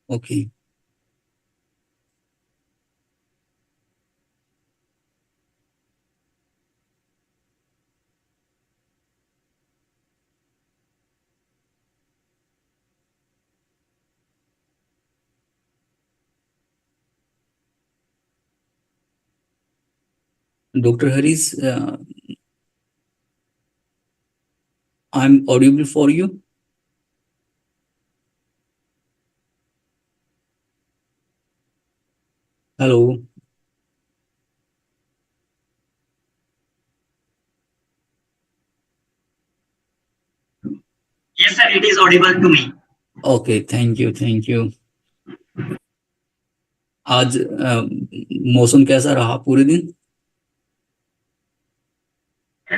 Okay. Dr. Harish, I'm audible for you. Hello. Yes, sir, it is audible to me. Okay, thank you, thank you. आज मौसम कैसा रहा पूरे दिन?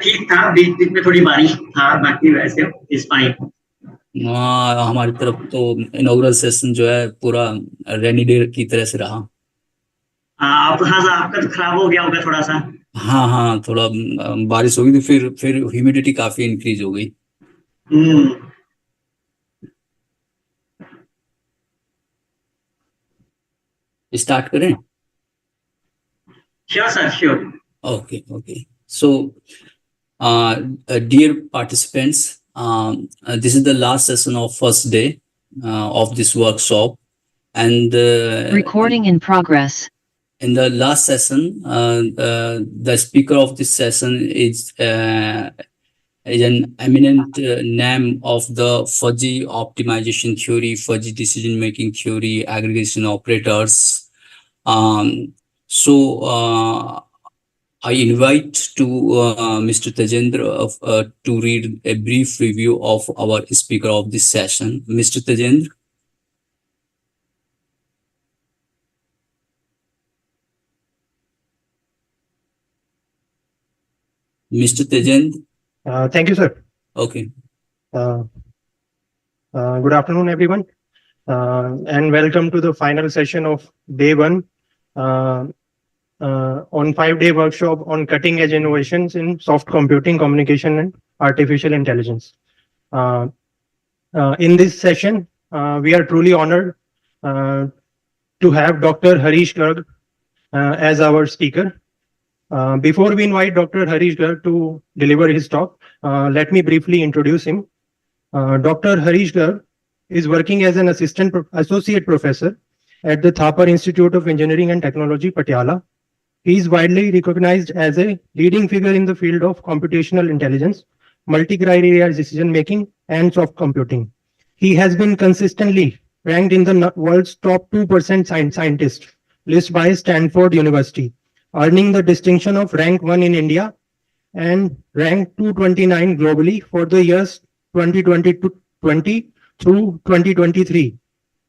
ठीक था, बीच बीच में थोड़ी बारिश था, बाकी वैसे इज फाइन। हमारी तरफ तो इनॉग्रल सेशन जो है पूरा रेनी डे की तरह से रहा। आप हाँ सर, आपका तो खराब हो गया होगा थोड़ा सा। हाँ हाँ, थोड़ा बारिश हो गई थी, फिर ह्यूमिडिटी काफी इंक्रीज हो गई। हम्म। स्टार्ट करें? Sure sir, sure. Okay, okay. So, dear participants, this is the last session of first day of this workshop, and Recording in progress. in the last session, the speaker of this session is an eminent name of the fuzzy optimization theory, fuzzy decision making theory, aggregation operators. Um, so. I invite to Mr. Tajendra to read a brief review of our speaker of this session. Mr. Tajendra. Mr. Tajendra. Thank you, sir. Okay. Good afternoon, everyone, and welcome to the final session of day one on 5-day workshop on cutting edge innovations in soft computing, communication, and artificial intelligence. In this session, we are truly honored to have Dr. Harish Garg as our speaker. Before we invite Dr. Harish Garg to deliver his talk, let me briefly introduce him. Dr. Harish Garg is working as an associate professor at the Thapar Institute of Engineering and Technology, Patiala. He is widely recognized as a leading figure in the field of computational intelligence, multi-criteria decision making, and soft computing. He has been consistently ranked in the world's top 2% scientists list by Stanford University, earning the distinction of rank 1 in India and rank 229 globally for the years 2020 through 2023.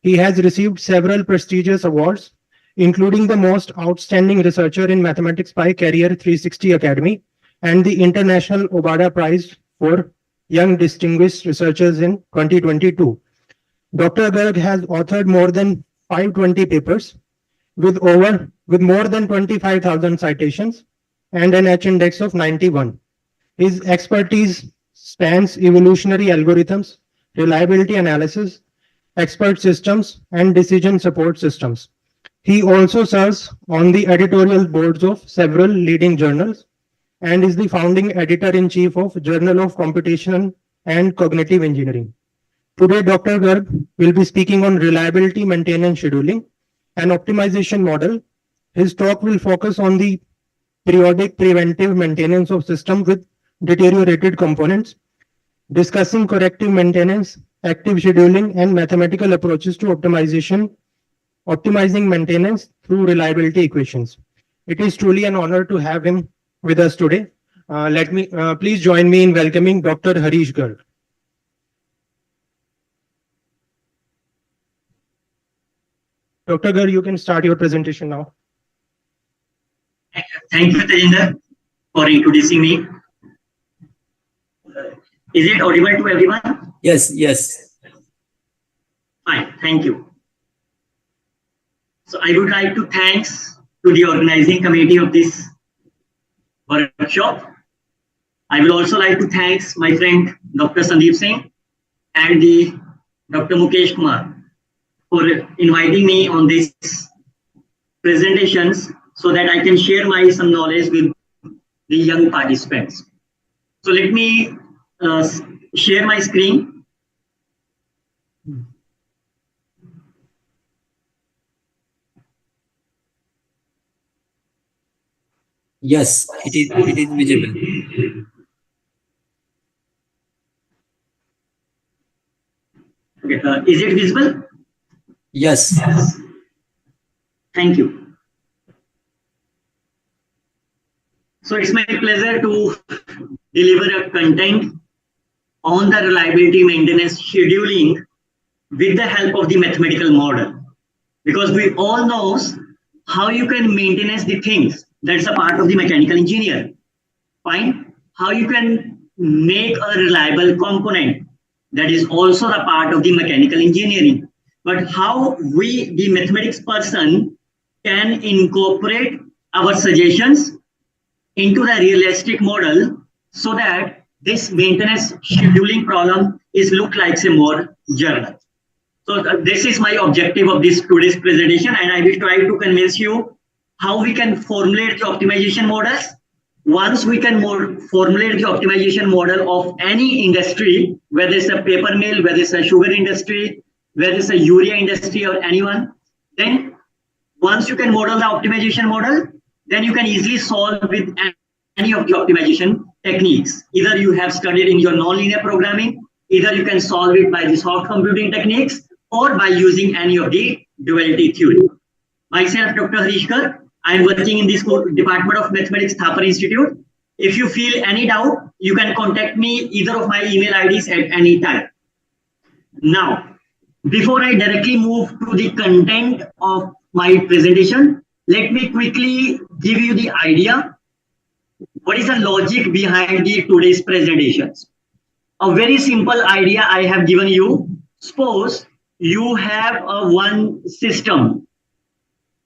He has received several prestigious awards, including the most outstanding researcher in mathematics by Career 360 Academy and the International Obada Prize for Young Distinguished Researchers in 2022. Dr. Garg has authored more than 520 papers with more than 25,000 citations and an H-index of 91. His expertise spans evolutionary algorithms, reliability analysis, expert systems, and decision support systems. He also serves on the editorial boards of several leading journals and is the founding editor-in-chief of Journal of Computation and Cognitive Engineering. Today, Dr. Garg will be speaking on reliability, maintenance, scheduling, and optimization model. His talk will focus on the periodic preventive maintenance of systems with deteriorated components, discussing corrective maintenance, active scheduling, and mathematical approaches to optimizing maintenance through reliability equations. It is truly an honor to have him with us today. Please join me in welcoming Dr. Harish Garg. Dr. Garg, you can start your presentation now. Thank you, Tejinder, for introducing me. Is it audible to everyone? Yes, yes. Fine, thank you. So I would like to thanks to the organizing committee of this workshop. I will also like to thanks my friend Dr. Sandeep Singh and the Dr. Mukesh Kumar for inviting me on these presentations so that I can share my some knowledge with the young participants. So let me share my screen. Yes, it is visible. Okay, is it visible? Yes. Thank you. So it's my pleasure to deliver a content on the reliability maintenance scheduling with the help of the mathematical model. Because we all know how you can maintain the things. That's a part of the mechanical engineer. Fine. How you can make a reliable component. That is also the part of the mechanical engineering. But how we, the mathematics person, can incorporate our suggestions into the realistic model so that this maintenance scheduling problem is look like a more journal. So this is my objective of this today's presentation, and I will try to convince you how we can formulate the optimization models. Once we can formulate the optimization model of any industry, whether it's a paper mill, whether it's a sugar industry, whether it's a urea industry or anyone, then once you can model the optimization model, then you can easily solve with any of the optimization techniques. Either you have studied in your nonlinear programming, either you can solve it by the soft computing techniques, or by using any of the duality theory. Myself, Dr. Harish Garg, I am working in the Department of Mathematics, Thapar Institute. If you feel any doubt, you can contact me either of my email IDs at any time. Now, before I directly move to the content of my presentation, let me quickly give you the idea. What is the logic behind today's presentations? A very simple idea I have given you. Suppose you have one system.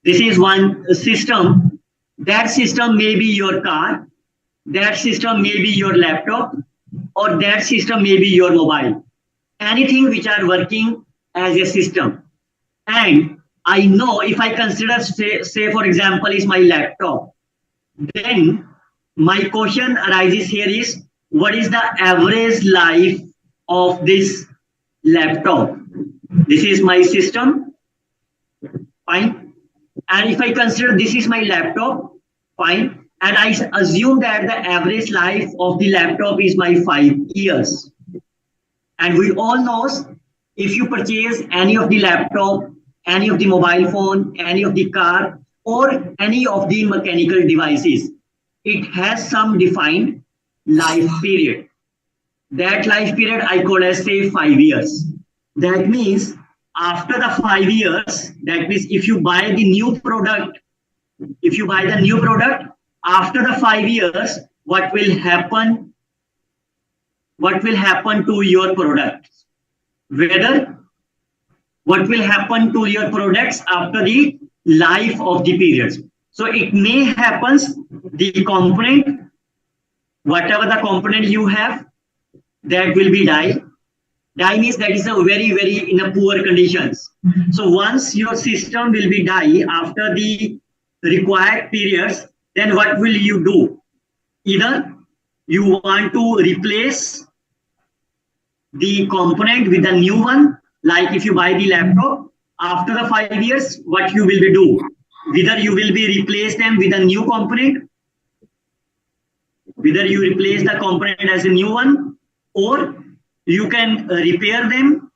This is one system. That system may be your car. That system may be your laptop. Or that system may be your mobile. Anything which are working as a system. And I know if I consider, say for example, is my laptop, then my question arises here is, what is the average life of this laptop? This is my system, fine. And if I consider this is my laptop, fine. And I assume that the average life of the laptop is my 5 years. And we all know if you purchase any of the laptop, any of the mobile phone, any of the car, or any of the mechanical devices, it has some defined life period. That life period I call as say 5 years. That means after the 5 years, that means if you buy the new product, after the 5 years, what will happen? What will happen to your products? What will happen to your products after the life of the periods? So it may happen the component, whatever the component you have, that will be die. Die means that is a very in a poor conditions. So once your system will be die after the required periods, then what will you do? Either you want to replace the component with a new one, like if you buy the laptop, after the 5 years, what you will be do? Whether you will be replace them with a new component, whether you replace the component as a new one, or you can repair them.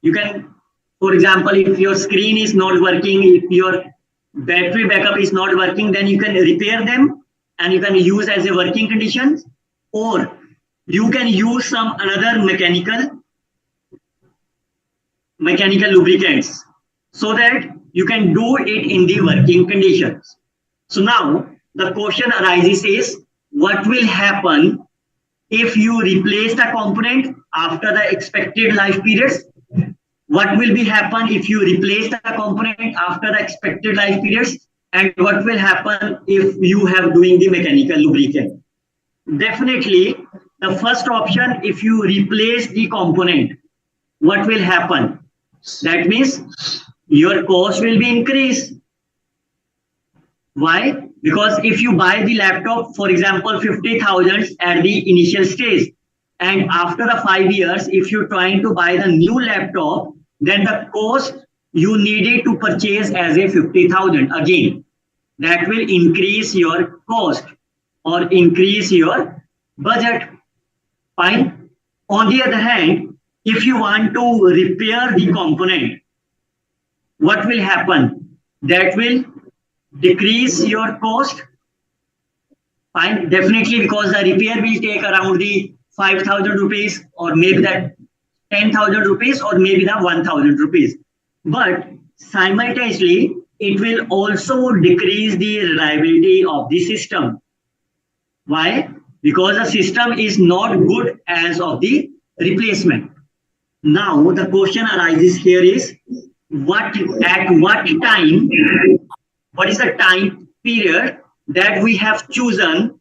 You can, for example, if your screen is not working, if your battery backup is not working, then you can repair them and you can use as a working condition, or you can use some another mechanical lubricants so that you can do it in the working conditions. So now the question arises is, what will happen if you replace the component after the expected life periods? What will be happen if you replace the component after the expected life periods? And what will happen if you have doing the mechanical lubricant? Definitely, the first option, if you replace the component, what will happen? That means your cost will be increased. Why? Because if you buy the laptop, for example, 50,000 at the initial stage, and after the 5 years, if you're trying to buy the new laptop, then the cost you needed to purchase as a 50,000 again. That will increase your cost or increase your budget. Fine. On the other hand, if you want to repair the component, what will happen? That will decrease your cost. Fine, definitely, because the repair will take around the 5,000 rupees or maybe that 10,000 rupees or maybe the 1,000 rupees. But simultaneously, it will also decrease the reliability of the system. Why? Because the system is not good as of the replacement. Now, the question arises here is, what time, what is the time period that we have chosen?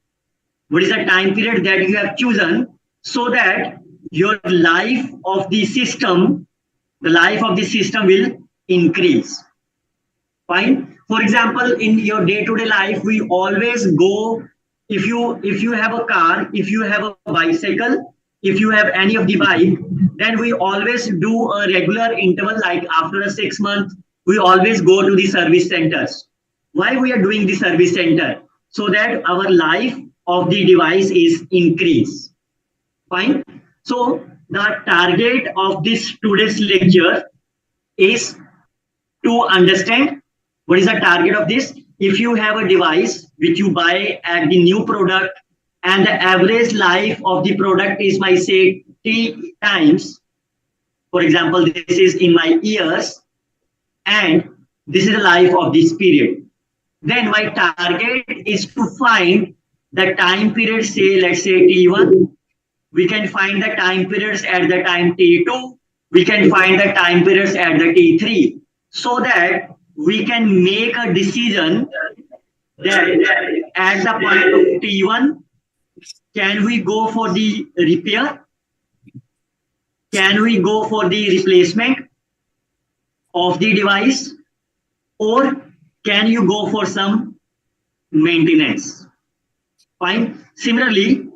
What is the time period that you have chosen so that your life of the system, will increase? Fine. For example, in your day-to-day life, we always go, if you have a car, if you have a bicycle, if you have any of the bike, then we always do a regular interval, like after 6 months, we always go to the service centers. Why we are doing the service center? So that our life of the device is increased. Fine. So the target of this today's lecture is to understand what is the target of this. If you have a device which you buy at the new product and the average life of the product is, my say, 3 times. For example, this is in my years and this is the life of this period. Then my target is to find the time period, say, let's say T1. We can find the time periods at the time T2. We can find the time periods at the T3, so that we can make a decision that at the point of T1, can we go for the repair? Can we go for the replacement of the device? Or can you go for some maintenance? Fine. Similarly,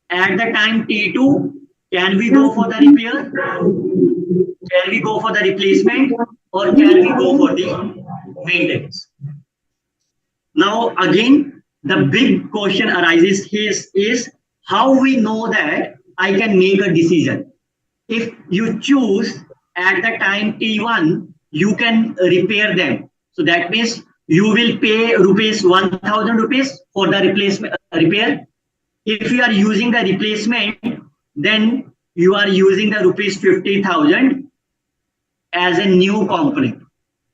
at the time T2, can we go for the repair? Can we go for the replacement? Or can we go for the maintenance? Now, again, the big question arises here is how we know that I can make a decision. If you choose at the time T1, you can repair them. So that means you will pay rupees 1,000 rupees for the replacement repair. If you are using the replacement, then you are using the rupees 50,000 as a new component.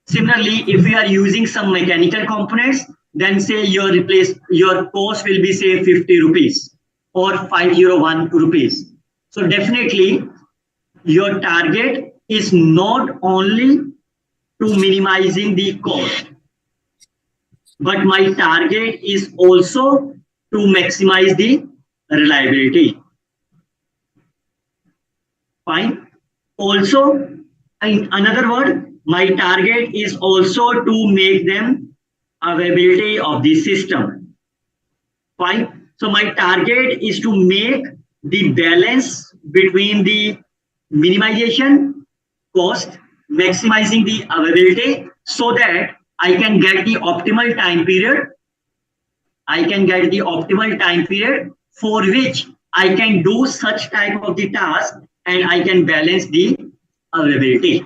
Similarly, if you are using some mechanical components, then say your cost will be, say, 50 rupees or 501 rupees. So definitely your target is not only to minimizing the cost, but my target is also to maximize the reliability. Fine. Also, in another word, my target is also to make them availability of the system. Fine. So my target is to make the balance between the minimization cost, maximizing the availability, so that I can get the optimal time period. I can get the optimal time period for which I can do such type of the task and I can balance the availability.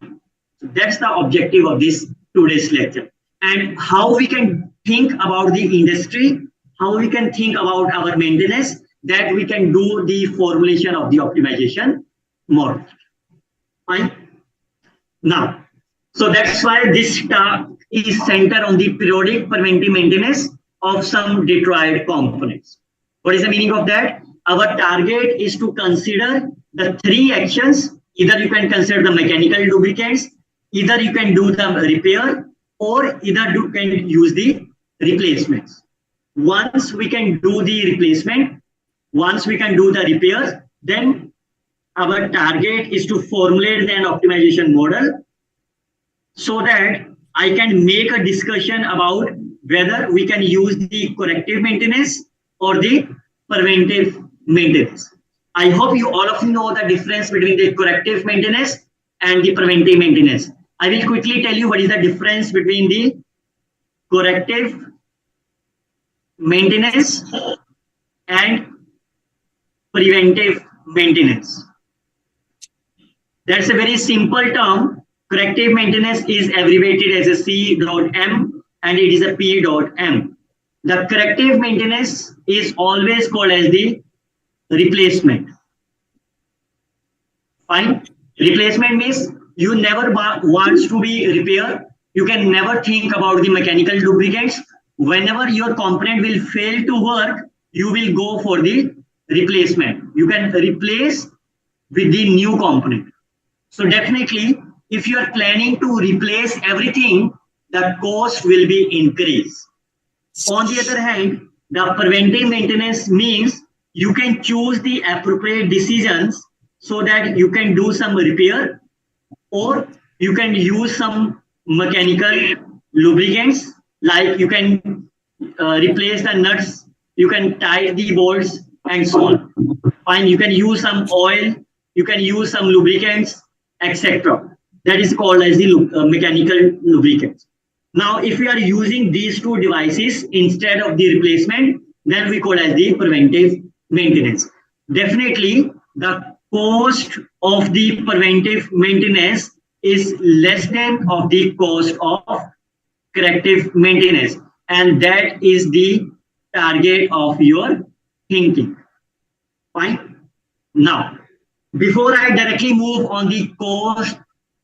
So that's the objective of this today's lecture. And how we can think about the industry, how we can think about our maintenance, that we can do the formulation of the optimization model. Fine. Now, so that's why this talk is centered on the periodic preventive maintenance of some Detroit components. What is the meaning of that? Our target is to consider the 3 actions. Either you can consider the mechanical lubricants, either you can do the repair, or either you can use the replacements. Once we can do the replacement, once we can do the repair, then our target is to formulate an optimization model so that I can make a discussion about whether we can use the corrective maintenance or the preventive maintenance. I hope you all of you know the difference between the corrective maintenance and the preventive maintenance. I will quickly tell you what is the difference between the corrective maintenance and preventive maintenance. That's a very simple term. Corrective maintenance is abbreviated as a C.M and it is a P.M. The corrective maintenance is always called as the replacement. Fine. Replacement means you never wants to be repaired. You can never think about the mechanical lubricants. Whenever your component will fail to work, you will go for the replacement. You can replace with the new component. So definitely, if you are planning to replace everything, the cost will be increased. On the other hand, the preventive maintenance means you can choose the appropriate decisions so that you can do some repair or you can use some mechanical lubricants, like you can replace the nuts, you can tie the bolts and so on. Fine, you can use some oil, you can use some lubricants, etc. That is called as the mechanical lubricants. Now, if we are using these two devices instead of the replacement, then we call as the preventive maintenance. Definitely, the cost of the preventive maintenance is less than of the cost of corrective maintenance, and that is the target of your thinking. Fine. Now, before I directly move on the cost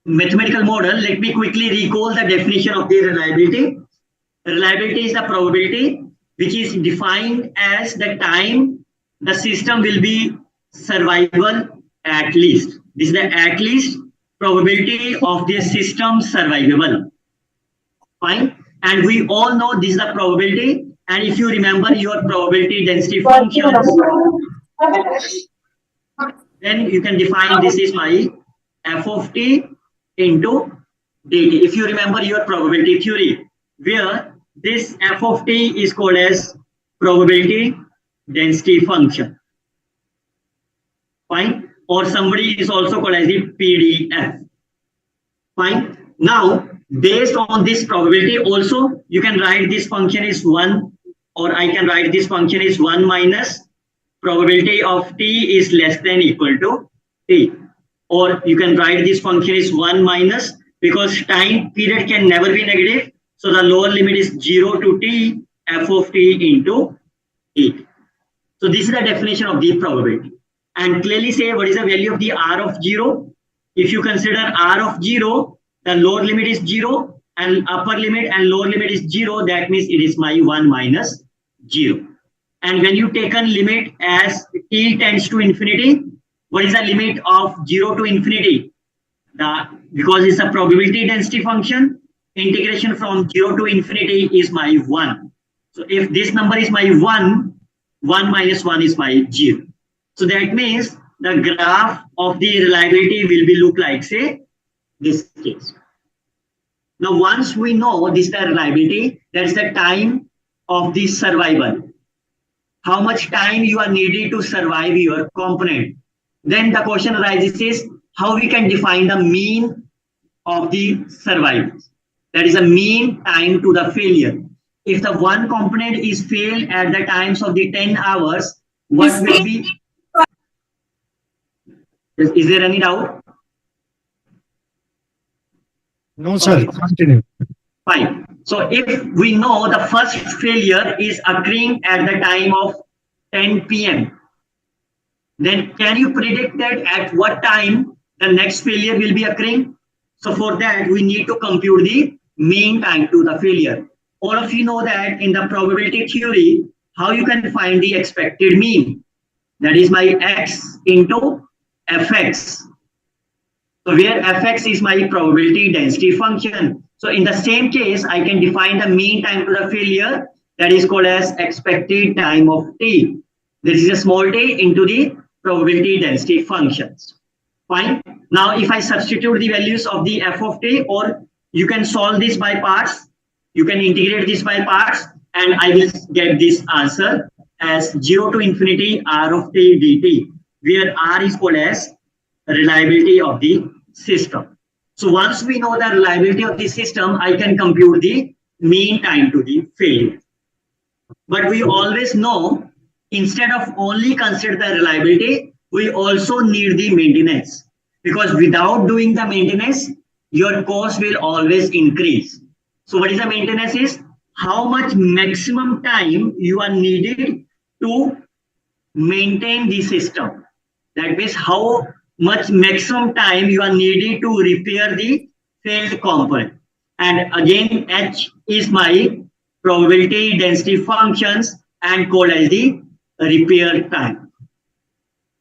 mathematical model, let me quickly recall the definition of the reliability. Reliability is the probability which is defined as the time the system will be survivable at least. This is the at least probability of the system survivable. Fine. And we all know this is the probability. And if you remember your probability density functions, then you can define this is my f of t into dt. If you remember your probability theory, where this f of t is called as probability density function. Fine. Or somebody is also called as the PDF. Fine. Now, based on this probability also, you can write this function is 1, or I can write this function is 1 minus probability of t is less than equal to t. Or you can write this function is 1 minus, because time period can never be negative. So the lower limit is 0 to t, f of t into t. So this is the definition of the probability. And clearly say what is the value of the r of 0. If you consider r of 0, the lower limit is 0 and upper limit and lower limit is 0. That means it is my 1 minus 0. And when you take a limit as t tends to infinity, what is the limit of 0 to infinity? Because it's a probability density function, integration from 0 to infinity is my 1. So if this number is my 1, 1 minus 1 is my 0. So that means the graph of the reliability will be look like, say, this case. Now, once we know this is the reliability, that's the time of the survival. How much time you are needed to survive your component. Then the question arises is how we can define the mean of the survival. That is a mean time to the failure. If the one component is failed at the times of the 10 hours, what will be? Is there any doubt? No, sir. Continue. Fine. So if we know the first failure is occurring at the time of 10 p.m., then can you predict that at what time the next failure will be occurring? So for that, we need to compute the mean time to the failure. All of you know that in the probability theory, how you can find the expected mean. That is my x into fx. So where fx is my probability density function. So in the same case, I can define the mean time to the failure, that is called as expected time of t. This is a small t into the probability density functions. Fine. Now, if I substitute the values of the f of t, or you can solve this by parts. You can integrate this by parts, and I will get this answer as 0 to infinity R of t dt, where R is called as reliability of the system. So once we know the reliability of the system, I can compute the mean time to the failure. But we always know, instead of only consider the reliability, we also need the maintenance, because without doing the maintenance, your cost will always increase. So what is the maintenance is? How much maximum time you are needed to maintain the system. That means how much maximum time you are needed to repair the failed component. And again, H is my probability density functions and called as the repair time.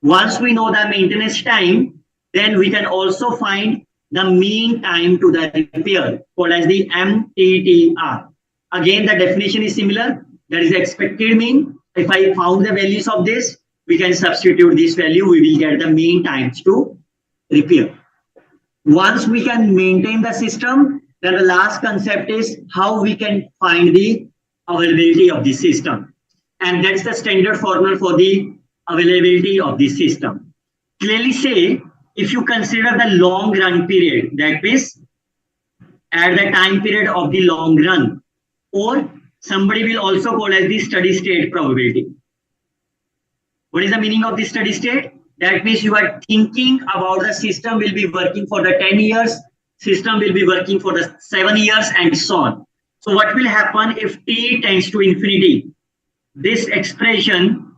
Once we know the maintenance time, then we can also find the mean time to the repair, called as the MTTR. Again, the definition is similar. That is the expected mean. If I found the values of this, we can substitute this value. We will get the mean times to repair. Once we can maintain the system, then the last concept is how we can find the availability of the system. And that's the standard formula for the availability of the system. Clearly say, if you consider the long run period, that means at the time period of the long run, or somebody will also call as the steady state probability. What is the meaning of the steady state? That means you are thinking about the system will be working for the 10 years, system will be working for the 7 years, and so on. So what will happen if t tends to infinity? This expression,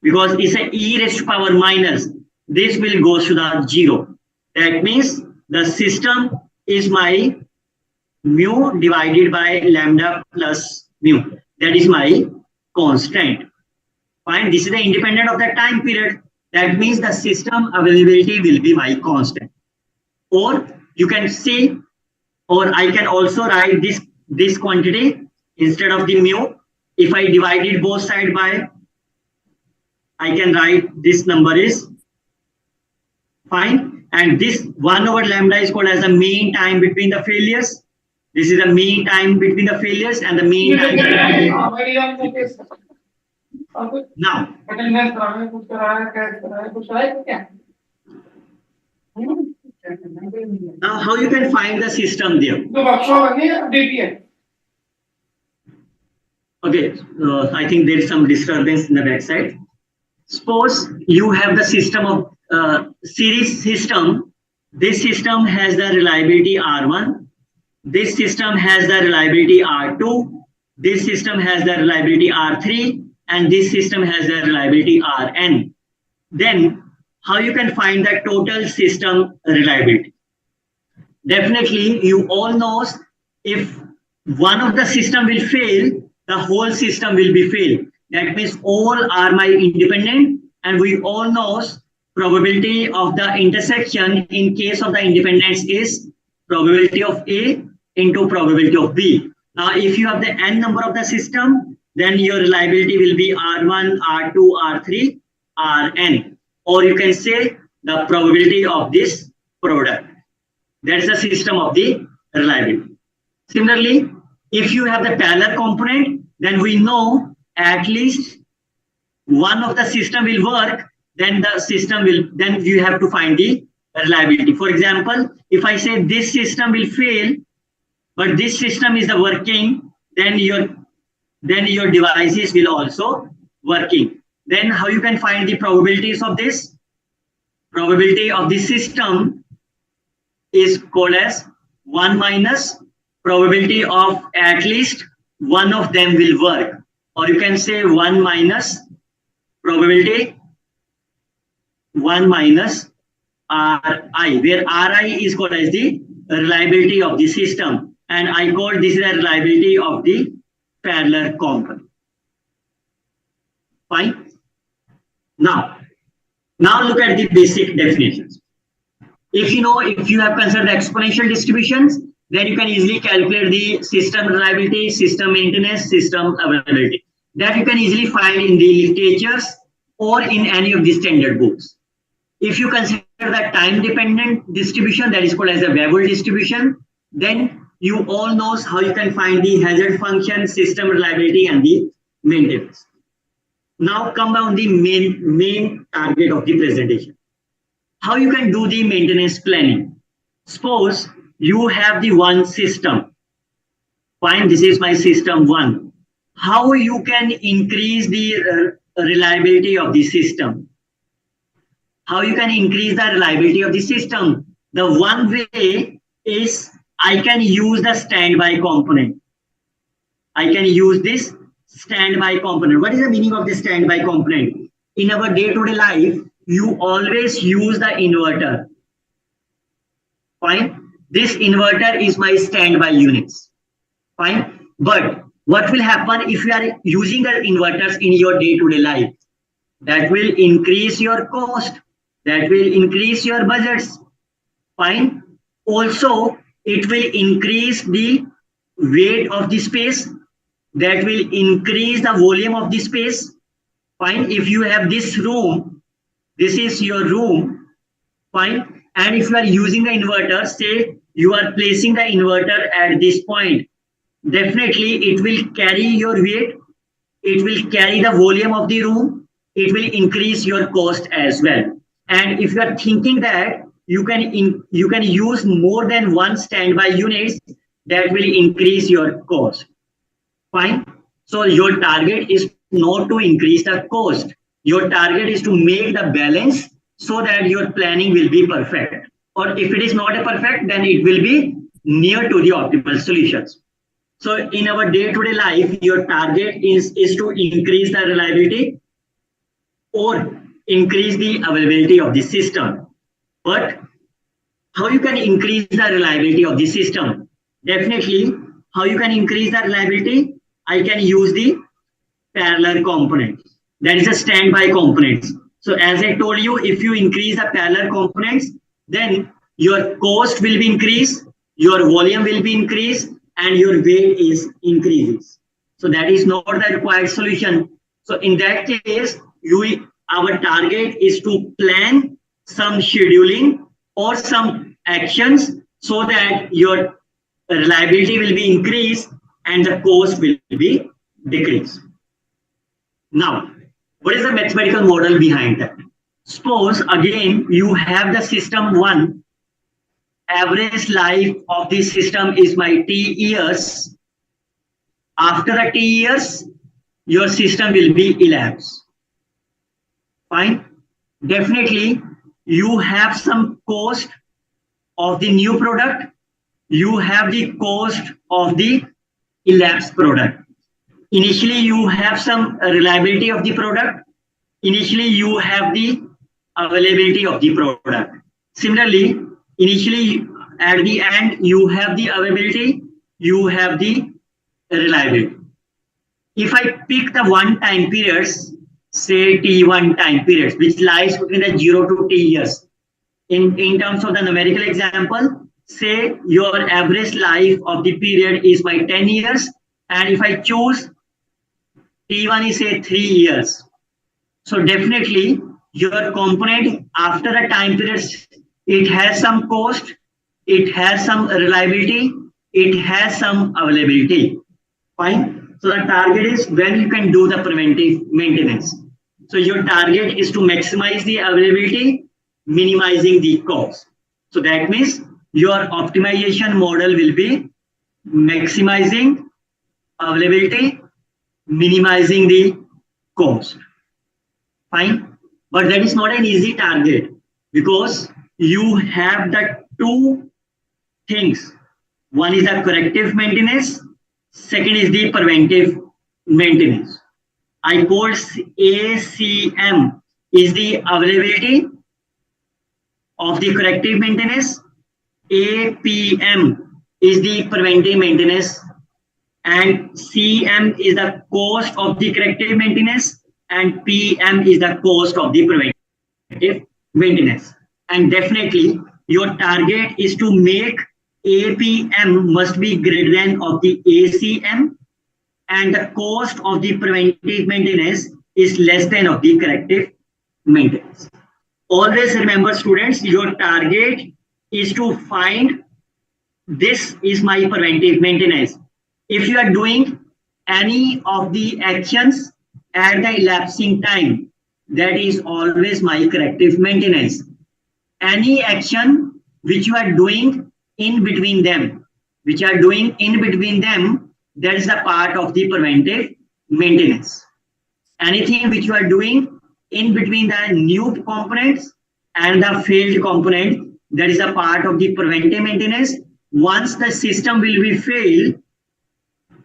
because it's a e raised to power minus, this will go to the 0. That means the system is my mu divided by lambda plus mu. That is my constant. Fine. This is the independent of the time period. That means the system availability will be my constant. Or you can say, or I can also write this quantity instead of the mu. If I divided both sides by, I can write this number is fine. And this 1 over lambda is called as the mean time between the failures. This is the mean time between the failures and the mean time. Now, how you can find the system there? Okay, I think there is some disturbance in the backside. Suppose you have the system of series system. This system has the reliability R1. This system has the reliability R2. This system has the reliability R3. And this system has the reliability Rn. Then how you can find the total system reliability? Definitely, you all know if one of the system will fail, the whole system will be failed. That means all are my independent, and we all know probability of the intersection in case of the independence is probability of A into probability of B. Now, if you have the n number of the system, then your reliability will be R1, R2, R3, Rn. Or you can say the probability of this product. That's the system of the reliability. Similarly, if you have the parallel component, then we know at least one of the system will work, then the system will, then you have to find the reliability. For example, if I say this system will fail, but this system is the working, then your devices will also working. Then how you can find the probabilities of this? Probability of the system is called as 1 minus probability of at least one of them will work. Or you can say 1 minus probability 1 minus Ri, where Ri is called as the reliability of the system. And I call this the reliability of the parallel component. Fine. Now look at the basic definitions. If you have considered the exponential distributions, then you can easily calculate the system reliability, system maintenance, system availability. That you can easily find in the literatures or in any of the standard books. If you consider the time dependent distribution, that is called as a Weibull distribution, then you all knows how you can find the hazard function, system reliability, and the maintenance. Now come down the main target of the presentation. How you can do the maintenance planning. Suppose you have the one system. Fine, this is my system one. How you can increase the reliability of the system? How you can increase the reliability of the system? The one way is I can use the standby component. I can use this standby component. What is the meaning of the standby component? In our day-to-day life, you always use the inverter. Fine. This inverter is my standby units. Fine. But what will happen if you are using the inverters in your day-to-day life? That will increase your cost. That will increase your budgets. Fine. Also, it will increase the weight of the space. That will increase the volume of the space. Fine. If you have this room, this is your room. Fine. And if you are using the inverter, say you are placing the inverter at this point, definitely it will carry your weight. It will carry the volume of the room. It will increase your cost as well. And if you are thinking that you can use more than one standby units, that will increase your cost. Fine. So your target is not to increase the cost. Your target is to make the balance so that your planning will be perfect. Or if it is not a perfect, then it will be near to the optimal solutions. So in our day-to-day life, your target is to increase the reliability or increase the availability of the system. But how you can increase the reliability of the system? Definitely, how you can increase the reliability? I can use the parallel component. That is a standby components. So as I told you, if you increase the parallel components, then your cost will be increased, your volume will be increased, and your weight is increases. So that is not the required solution. So in that case, our target is to plan some scheduling or some actions so that your reliability will be increased and the cost will be decreased. Now, what is the mathematical model behind that? Suppose again you have the system one. Average life of this system is my T years. After the T years, your system will be elapsed. Fine. Definitely, you have some cost of the new product. You have the cost of the elapsed product. Initially, you have some reliability of the product. Initially, you have the availability of the product. Similarly, initially, at the end, you have the availability, you have the reliability. If I pick the one time periods, say T1 time periods, which lies between the 0 to T years. In terms of the numerical example, say your average life of the period is by 10 years. And if I choose T1 is say 3 years. So definitely your component after the time periods, it has some cost, it has some reliability, it has some availability. Fine. So the target is when you can do the preventive maintenance. So your target is to maximize the availability, minimizing the cost. So that means your optimization model will be maximizing availability, minimizing the cost. Fine. But that is not an easy target because you have the two things. One is the corrective maintenance, second is the preventive maintenance. I call ACM is the availability of the corrective maintenance, APM is the preventive maintenance, and CM is the cost of the corrective maintenance, and PM is the cost of the preventive maintenance. And definitely your target is to make APM must be greater than of the ACM, and the cost of the preventive maintenance is less than of the corrective maintenance. Always remember, students, your target is to find this is my preventive maintenance. If you are doing any of the actions at the elapsing time, that is always my corrective maintenance. Any action which you are doing in between them, that is a part of the preventive maintenance. Anything which you are doing in between the new components and the failed component, that is a part of the preventive maintenance. Once the system will be failed,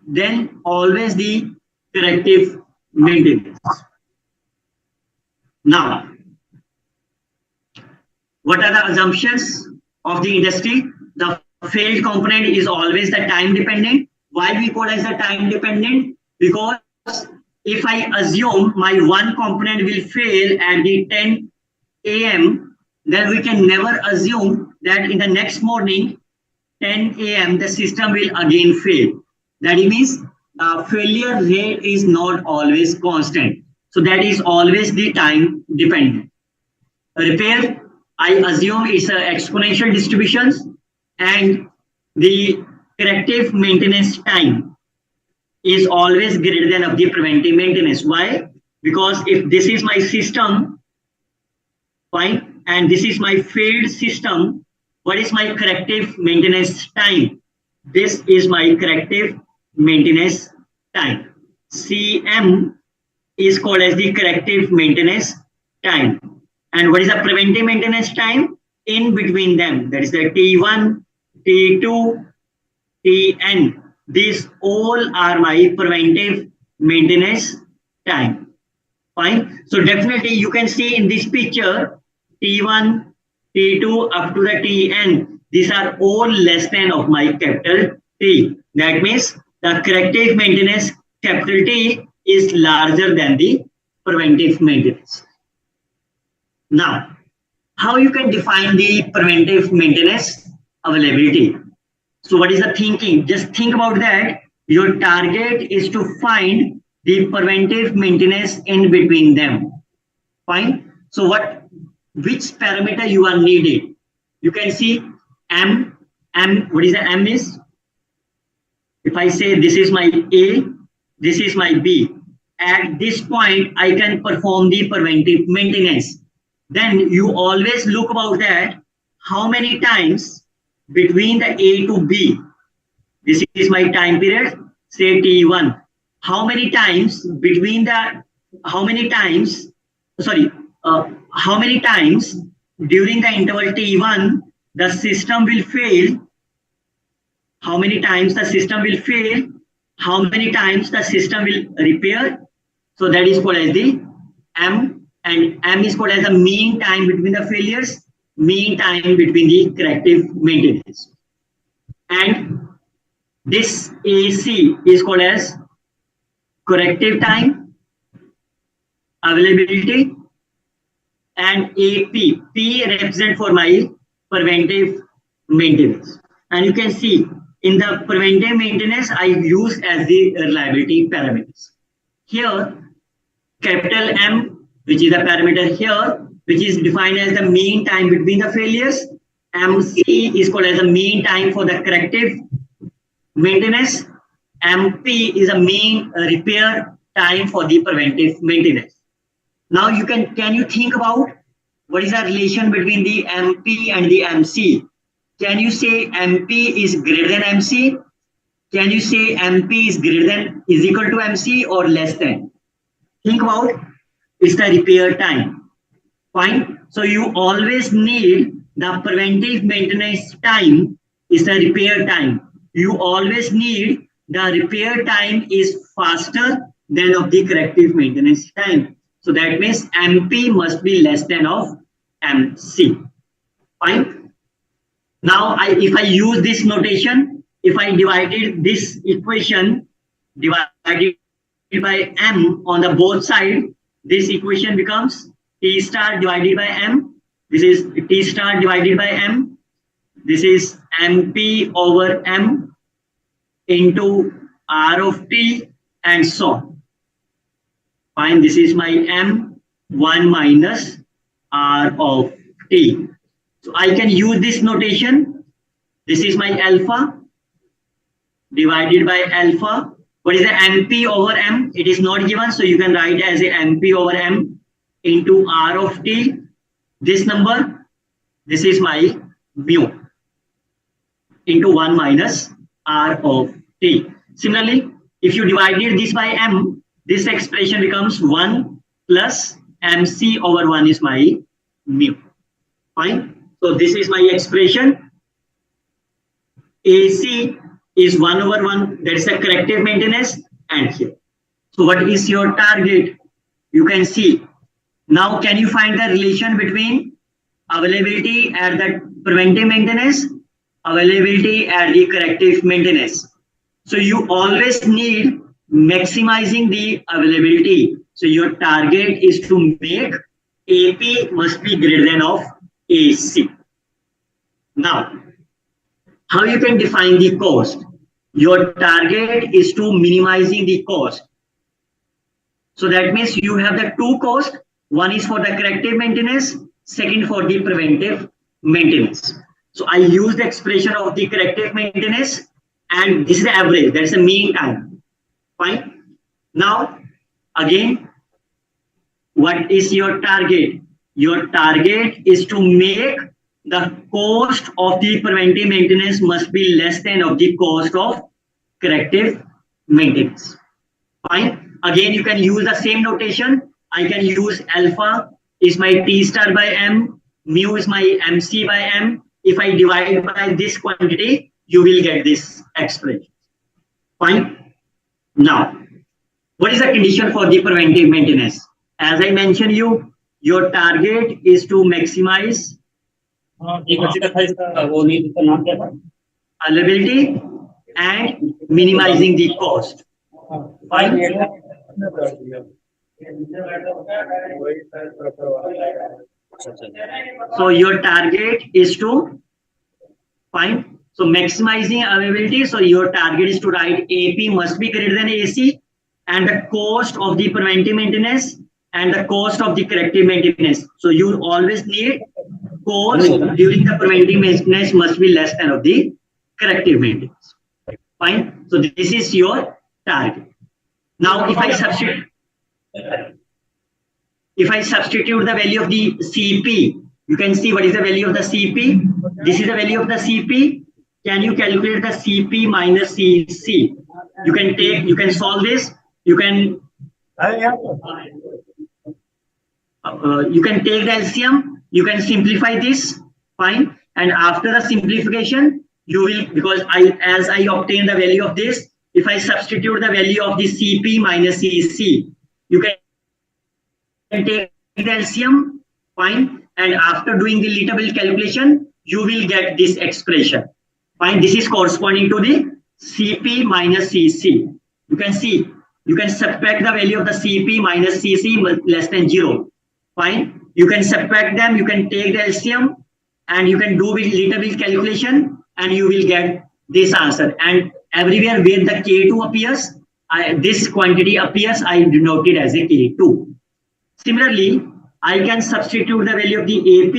then always the corrective maintenance. Now, what are the assumptions of the industry? The failed component is always the time dependent. Why we call as the time dependent? Because if I assume my one component will fail at the 10 a.m., then we can never assume that in the next morning, 10 a.m., the system will again fail. That means the failure rate is not always constant. So that is always the time dependent. Repair, I assume it's exponential distributions, and the corrective maintenance time is always greater than of the preventive maintenance. Why? Because if this is my system, fine, and this is my failed system, what is my corrective maintenance time? This is my corrective maintenance time. CM is called as the corrective maintenance time. And what is the preventive maintenance time? In between them, that is the T1, T2, Tn. These all are my preventive maintenance time. Fine. So definitely you can see in this picture, T1, T2 up to the Tn. These are all less than of my capital T. That means the corrective maintenance capital T is larger than the preventive maintenance. Now, how you can define the preventive maintenance availability? So what is the thinking? Just think about that. Your target is to find the preventive maintenance in between them. Fine. So which parameter you are needed? You can see M. What is the M is? If I say this is my A, this is my B. At this point, I can perform the preventive maintenance. Then you always look about that, how many times between the A to B, this is my time period, say T1. How many times during the interval T1 the system will fail? How many times the system will fail? How many times the system will repair? So that is called as the M, and M is called as the mean time between the failures, mean time between the corrective maintenance. And this AC is called as corrective time availability, and AP, P represent for my preventive maintenance. And you can see in the preventive maintenance, I use as the reliability parameters. Here, capital M, which is the parameter here, which is defined as the mean time between the failures. MC is called as the mean time for the corrective maintenance. MP is a mean repair time for the preventive maintenance. Now can you think about what is the relation between the MP and the MC? Can you say MP is greater than MC? Can you say MP is equal to MC or less than? Think about it's the repair time. Fine. So you always need the preventive maintenance time is the repair time. You always need the repair time is faster than of the corrective maintenance time. So that means MP must be less than of MC. Fine. Now, if I use this notation, if I divided this equation divided by M on the both sides, this equation becomes T star divided by M. This is T star divided by M. This is MP over M into R of T and so on. Fine, this is my M1 minus R of T. So I can use this notation This is my alpha divided by alpha. What is the MP over M? It is not given, so you can write as a MP over M into R of T. This number, this is my mu into 1 minus R of T. Similarly, if you divided this by M, this expression becomes 1 plus MC over 1 is my mu. Fine. So this is my expression. AC is 1 over 1. That is the corrective maintenance. And here. So what is your target? You can see. Now, can you find the relation between availability at the preventive maintenance, availability at the corrective maintenance? So you always need maximizing the availability. So your target is to make AP must be greater than of AC. Now, how you can define the cost? Your target is to minimizing the cost. So that means you have the two costs. One is for the corrective maintenance, second for the preventive maintenance. So I use the expression of the corrective maintenance, and this is the average, that's the mean time. Fine. Now, again, what is your target? Your target is to make the cost of the preventive maintenance must be less than of the cost of corrective maintenance. Fine. Again, you can use the same notation. I can use alpha is my T star by M, mu is my MC by M. If I divide by this quantity, you will get this expression. Fine. Now, what is the condition for the preventive maintenance? As I mentioned you, your target is to maximize availability and minimizing the cost. Fine. So your target is to fine. So maximizing availability. So your target is to write AP must be greater than AC, and the cost of the preventive maintenance and the cost of the corrective maintenance. So you always need cost during the preventive maintenance must be less than of the corrective maintenance. Fine. So this is your target. Now, if I substitute the value of the CP, you can see what is the value of the CP. This is the value of the CP. Can you calculate the CP minus CC? You can solve this. You can take the LCM. You can simplify this. Fine. And after the simplification, you will, because as I obtain the value of this, if I substitute the value of the CP minus CC, you can take the LCM, fine, and after doing the Liouville calculation, you will get this expression. Fine, this is corresponding to the CP minus CC. You can see, you can subtract the value of the CP minus CC less than 0. Fine, you can subtract them, you can take the LCM, and you can do with Liouville calculation, and you will get this answer. And everywhere where the K2 appears, this quantity appears, I denote it as a K2. Similarly, I can substitute the value of the AP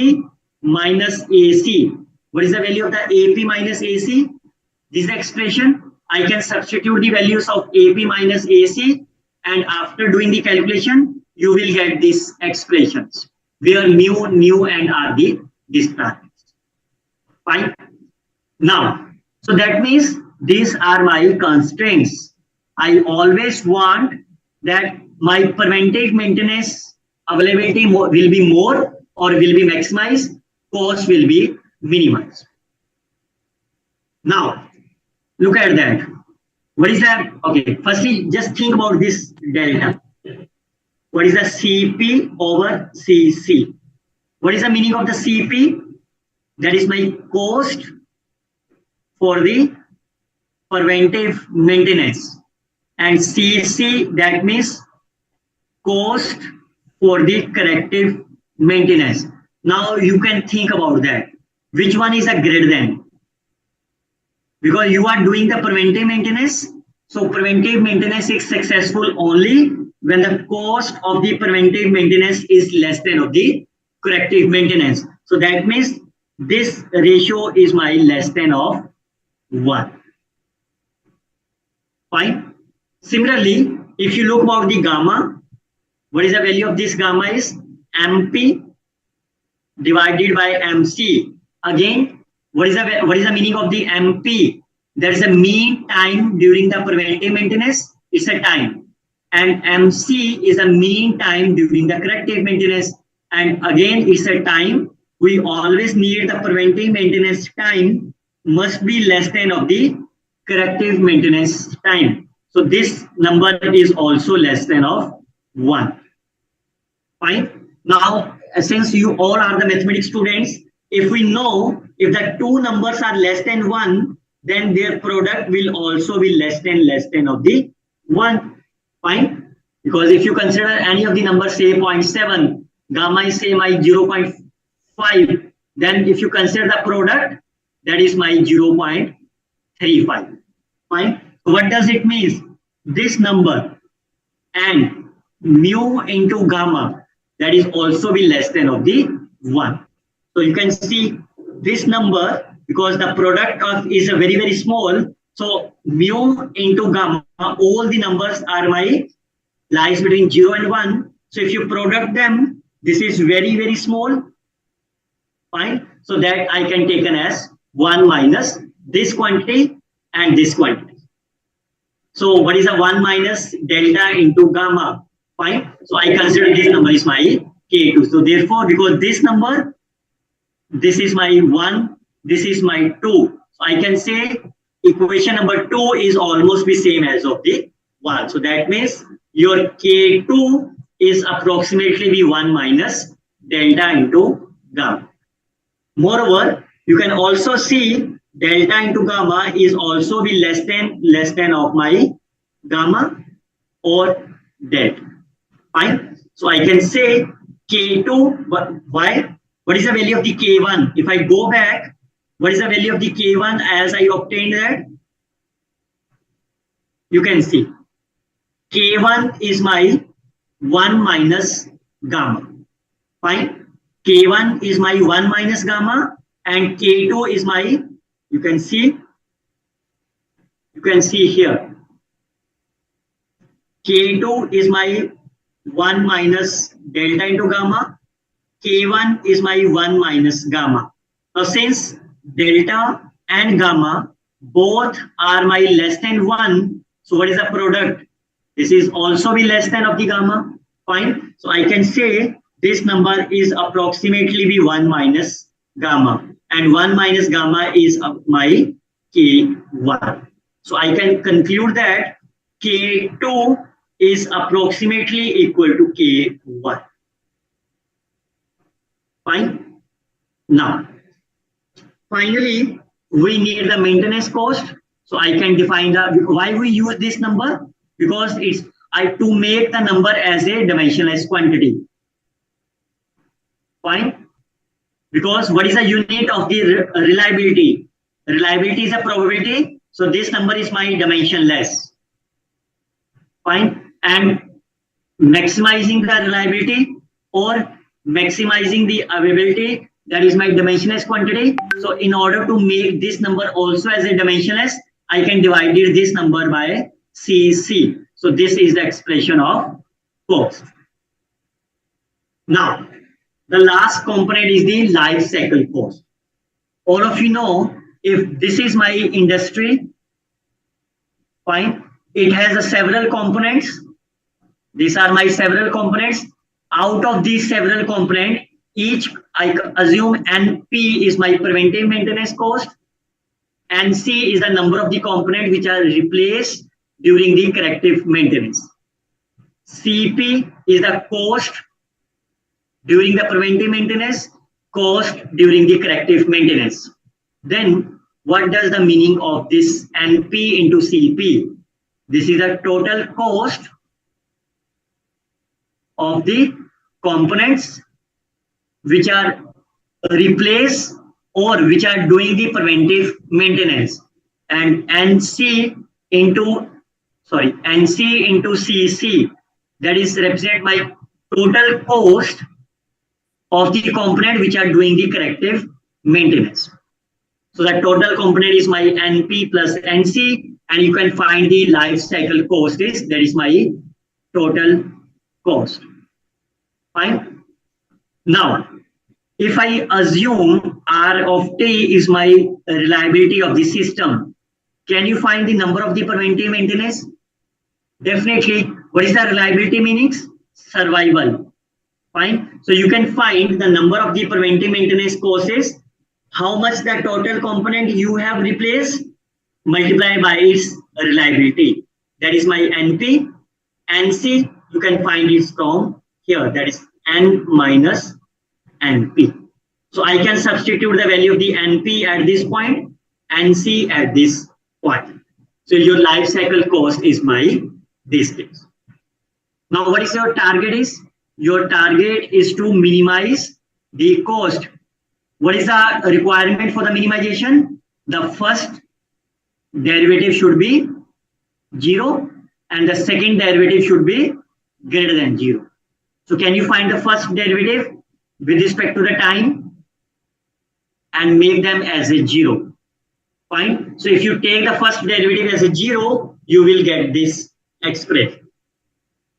minus AC. What is the value of the AP minus AC? This is the expression. I can substitute the values of AP minus AC, and after doing the calculation, you will get these expressions where mu, nu, and are the disparities. Fine. Now, so that means these are my constraints. I always want that my preventive maintenance availability will be more or will be maximized, cost will be minimized. Now, look at that. What is that? Okay, firstly, just think about this delta. What is the CP over CC? What is the meaning of the CP? That is my cost for the preventive maintenance. And CC, that means cost for the corrective maintenance. Now you can think about that. Which one is a greater than? Because you are doing the preventive maintenance. So preventive maintenance is successful only when the cost of the preventive maintenance is less than of the corrective maintenance. So that means this ratio is my less than of 1. Fine. Similarly, if you look about the gamma, what is the value of this gamma is MP divided by MC. Again, what is the meaning of the MP? There is a mean time during the preventive maintenance. It's a time. And MC is a mean time during the corrective maintenance. And again, it's a time. We always need the preventive maintenance time must be less than of the corrective maintenance time. So this number is also less than of 1. Fine. Now, since you all are the mathematics students, if we know if the two numbers are less than 1, then their product will also be less than of the 1. Fine. Because if you consider any of the numbers, say 0.7, gamma is say my 0.5, then if you consider the product, that is my 0.35. Fine. So what does it mean? This number and mu into gamma, that is also be less than of the 1. So you can see this number, because the product of is a very, very small. So mu into gamma, all the numbers are lies between 0 and 1. So if you product them, this is very, very small. Fine. So that I can take an as 1 minus this quantity and this quantity. So what is a 1 minus delta into gamma? Fine. So I consider this number is my K2. So therefore, because this number, this is my 1, this is my 2. So I can say equation number 2 is almost the same as of the 1. So that means your K2 is approximately the 1 minus delta into gamma. Moreover, you can also see delta into gamma is also be less than of my gamma or delta. Fine. So I can say K2, but why? What is the value of the K1? If I go back, what is the value of the K1 as I obtained that? You can see K1 is my 1 minus gamma. Fine. K1 is my 1 minus gamma and K2 is my, you can see here, K2 is my 1 minus delta into gamma, K1 is my 1 minus gamma. Now since delta and gamma both are my less than 1, so what is the product? This is also be less than of the gamma. Fine. So I can say this number is approximately be 1 minus gamma, and 1 minus gamma is my K1. So I can conclude that K2 is approximately equal to K1. Fine. Now, finally, we need the maintenance cost. So I can define the, why we use this number? Because it's to make the number as a dimensionless quantity. Fine. Because what is the unit of the reliability? Reliability is a probability. So this number is my dimensionless. Fine. And maximizing the reliability or maximizing the availability, that is my dimensionless quantity. So in order to make this number also as a dimensionless, I can divide this number by CC. So this is the expression of cost. Now, the last component is the life cycle cost. All of you know, if this is my industry, fine, it has several components. These are my several components. Out of these several components, each I assume NP is my preventive maintenance cost. NC is the number of the components which are replaced during the corrective maintenance. CP is the cost during the preventive maintenance, cost during the corrective maintenance. Then what does the meaning of this NP into CP? This is the total cost of the components which are replaced or which are doing the preventive maintenance, and NC into CC, that is represent my total cost of the component which are doing the corrective maintenance. So the total component is my NP plus NC, and you can find the life cycle cost is, that is my total cost. Fine. Now, if I assume R of T is my reliability of the system, can you find the number of the preventive maintenance? Definitely. What is the reliability meanings? Survival. Fine. So you can find the number of the preventive maintenance costs, how much the total component you have replaced, multiplied by its reliability. That is my NP. NC, you can find it from here. That is N minus NP. So I can substitute the value of the NP at this point, NC at this point. So your life cycle cost is my this case. Now, what is your target is? Your target is to minimize the cost. What is the requirement for the minimization? The first derivative should be 0 and the second derivative should be greater than 0. So can you find the first derivative with respect to the time and make them as a 0? Fine. So if you take the first derivative as a 0, you will get this expression.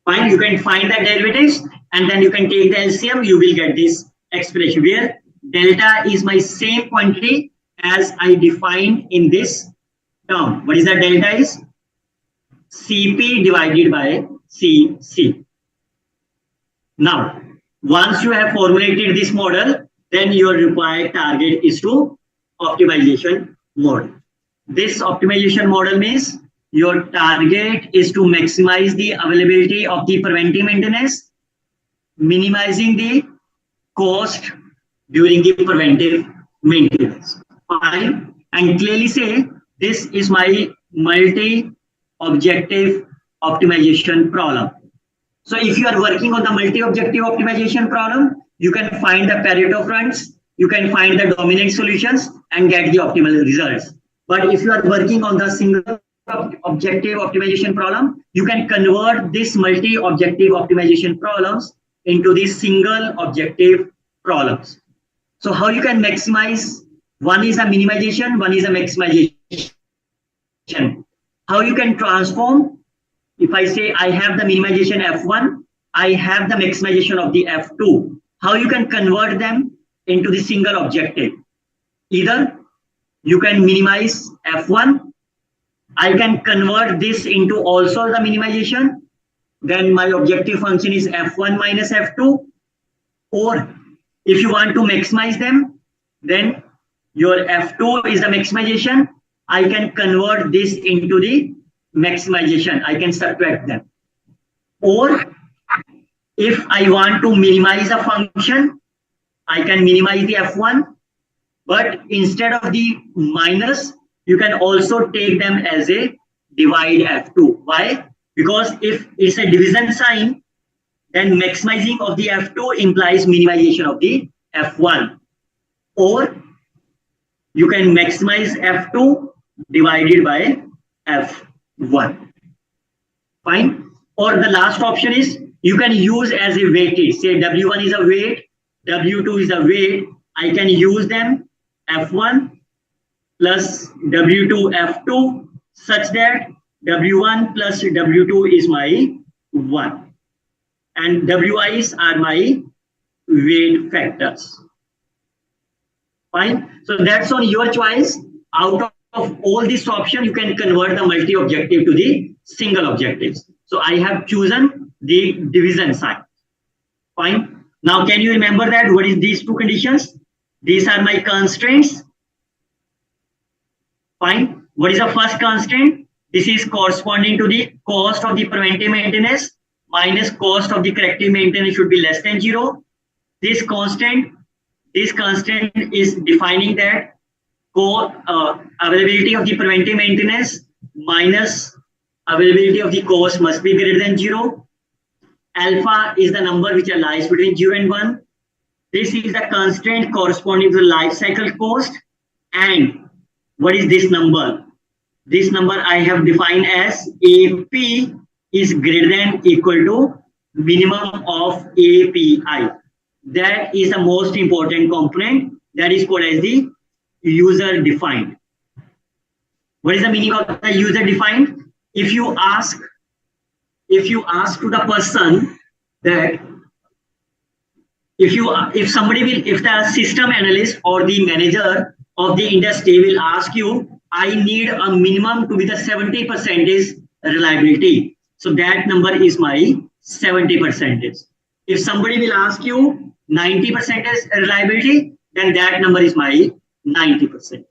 Fine. You can find the derivatives and then you can take the LCM, you will get this expression where delta is my same quantity as I defined in this term. What is that delta is? Cp divided by Cc. Now, once you have formulated this model, then your required target is to optimization model. This optimization model means your target is to maximize the availability of the preventive maintenance, minimizing the cost during the preventive maintenance. Fine. And clearly say this is my multi-objective optimization problem. So if you are working on the multi-objective optimization problem, you can find the Pareto fronts, you can find the dominant solutions and get the optimal results. But if you are working on the single objective optimization problem, you can convert this multi-objective optimization problems into the single objective problems. So how you can maximize? One is a minimization, one is a maximization. How you can transform? If I say I have the minimization F1, I have the maximization of the F2. How you can convert them into the single objective? Either you can minimize F1, I can convert this into also the minimization, then my objective function is F1 minus F2, or if you want to maximize them, then your F2 is the maximization, I can convert this into the maximization, I can subtract them. Or if I want to minimize a function, I can minimize the F1, but instead of the minus, you can also take them as a divide F2. Why? Because if it's a division sign, then maximizing of the F2 implies minimization of the F1. Or you can maximize F2 divided by F1. Fine. Or the last option is you can use as a weighted. Say W1 is a weight, W2 is a weight. I can use them F1 plus W2 F2 such that W1 plus W2 is my 1 and Wi's are my weight factors. Fine. So that's on your choice. Out of all these options, you can convert the multi-objective to the single objectives. So I have chosen the division sign. Fine. Now, can you remember that? What is these two conditions? These are my constraints. Fine. What is the first constraint? This is corresponding to the cost of the preventive maintenance minus cost of the corrective maintenance should be less than 0. This constraint is defining that availability of the preventive maintenance minus availability of the cost must be greater than 0. Alpha is the number which lies between 0 and 1. This is the constraint corresponding to the life cycle cost. And what is this number? This number I have defined as AP is greater than equal to minimum of API. That is the most important component that is called as the user defined. What is the meaning of the user defined? If you ask to the person that if the system analyst or the manager of the industry will ask you, I need a minimum to be the 70% reliability. So that number is my 70%. If somebody will ask you 90% reliability, then that number is my 90%.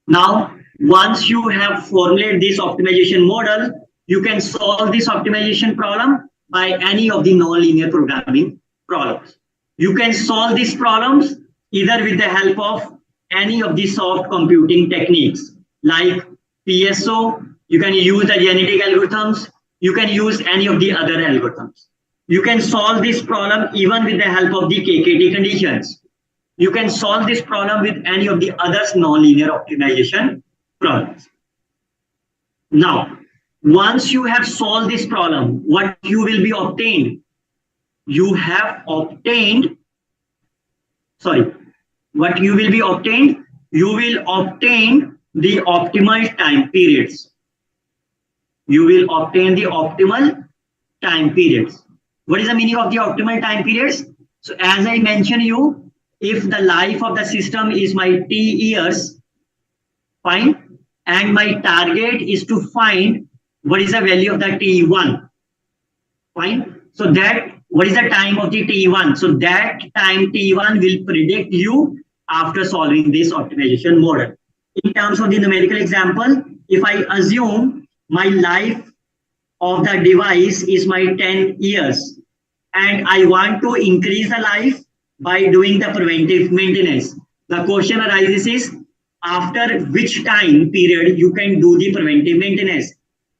Now, once you have formulated this optimization model, you can solve this optimization problem by any of the nonlinear programming problems. You can solve these problems either with the help of any of the soft computing techniques like PSO. You can use the genetic algorithms. You can use any of the other algorithms. You can solve this problem even with the help of the KKT conditions. You can solve this problem with any of the other nonlinear optimization problems. Now, once you have solved this problem, what you will be obtained? What you will be obtained? You will obtain the optimal time periods. You will obtain the optimal time periods. What is the meaning of the optimal time periods? So as I mentioned you, if the life of the system is my T years, fine, and my target is to find what is the value of the T1, fine. So that, what is the time of the T1? So that time T1 will predict you after solving this optimization model. In terms of the numerical example, if I assume my life of the device is my 10 years, and I want to increase the life by doing the preventive maintenance, the question arises is, after which time period you can do the preventive maintenance?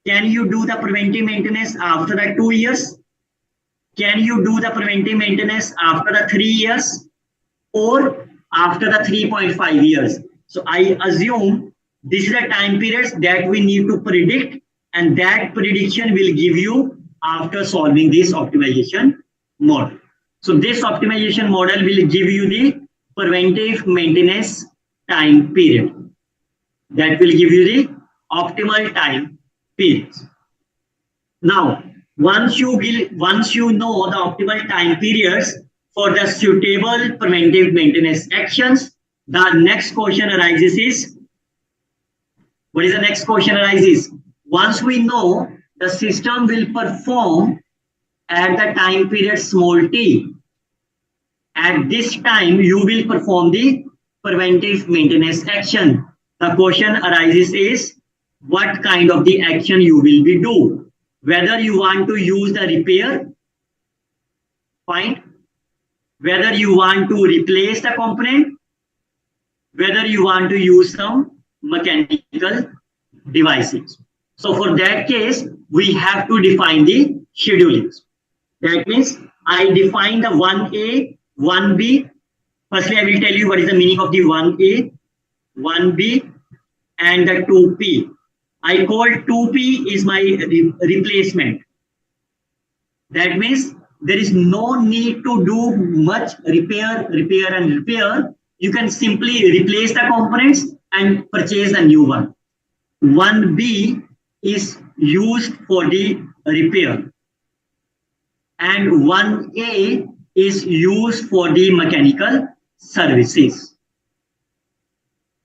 Can you do the preventive maintenance after the 2 years? Can you do the preventive maintenance after the 3 years? Or after the 3.5 years? So I assume this is the time periods that we need to predict, and that prediction will give you after solving this optimization model. So this optimization model will give you the preventive maintenance time period. That will give you the optimal time periods. Now, once you know the optimal time periods for the suitable preventive maintenance actions, the next question arises is, what is the next question arises? Once we know the system will perform at the time period small t, at this time you will perform the preventive maintenance action. The question arises is, what kind of the action you will be do? Whether you want to use the repair, fine. Whether you want to replace the component, whether you want to use some mechanical devices. So for that case, we have to define the schedulings. That means I define the 1A, 1B. Firstly, I will tell you what is the meaning of the 1A, 1B, and the 2P. I call 2P is my replacement. That means there is no need to do much repair. You can simply replace the components and purchase a new one. 1B is used for the repair, and 1A is used for the mechanical services.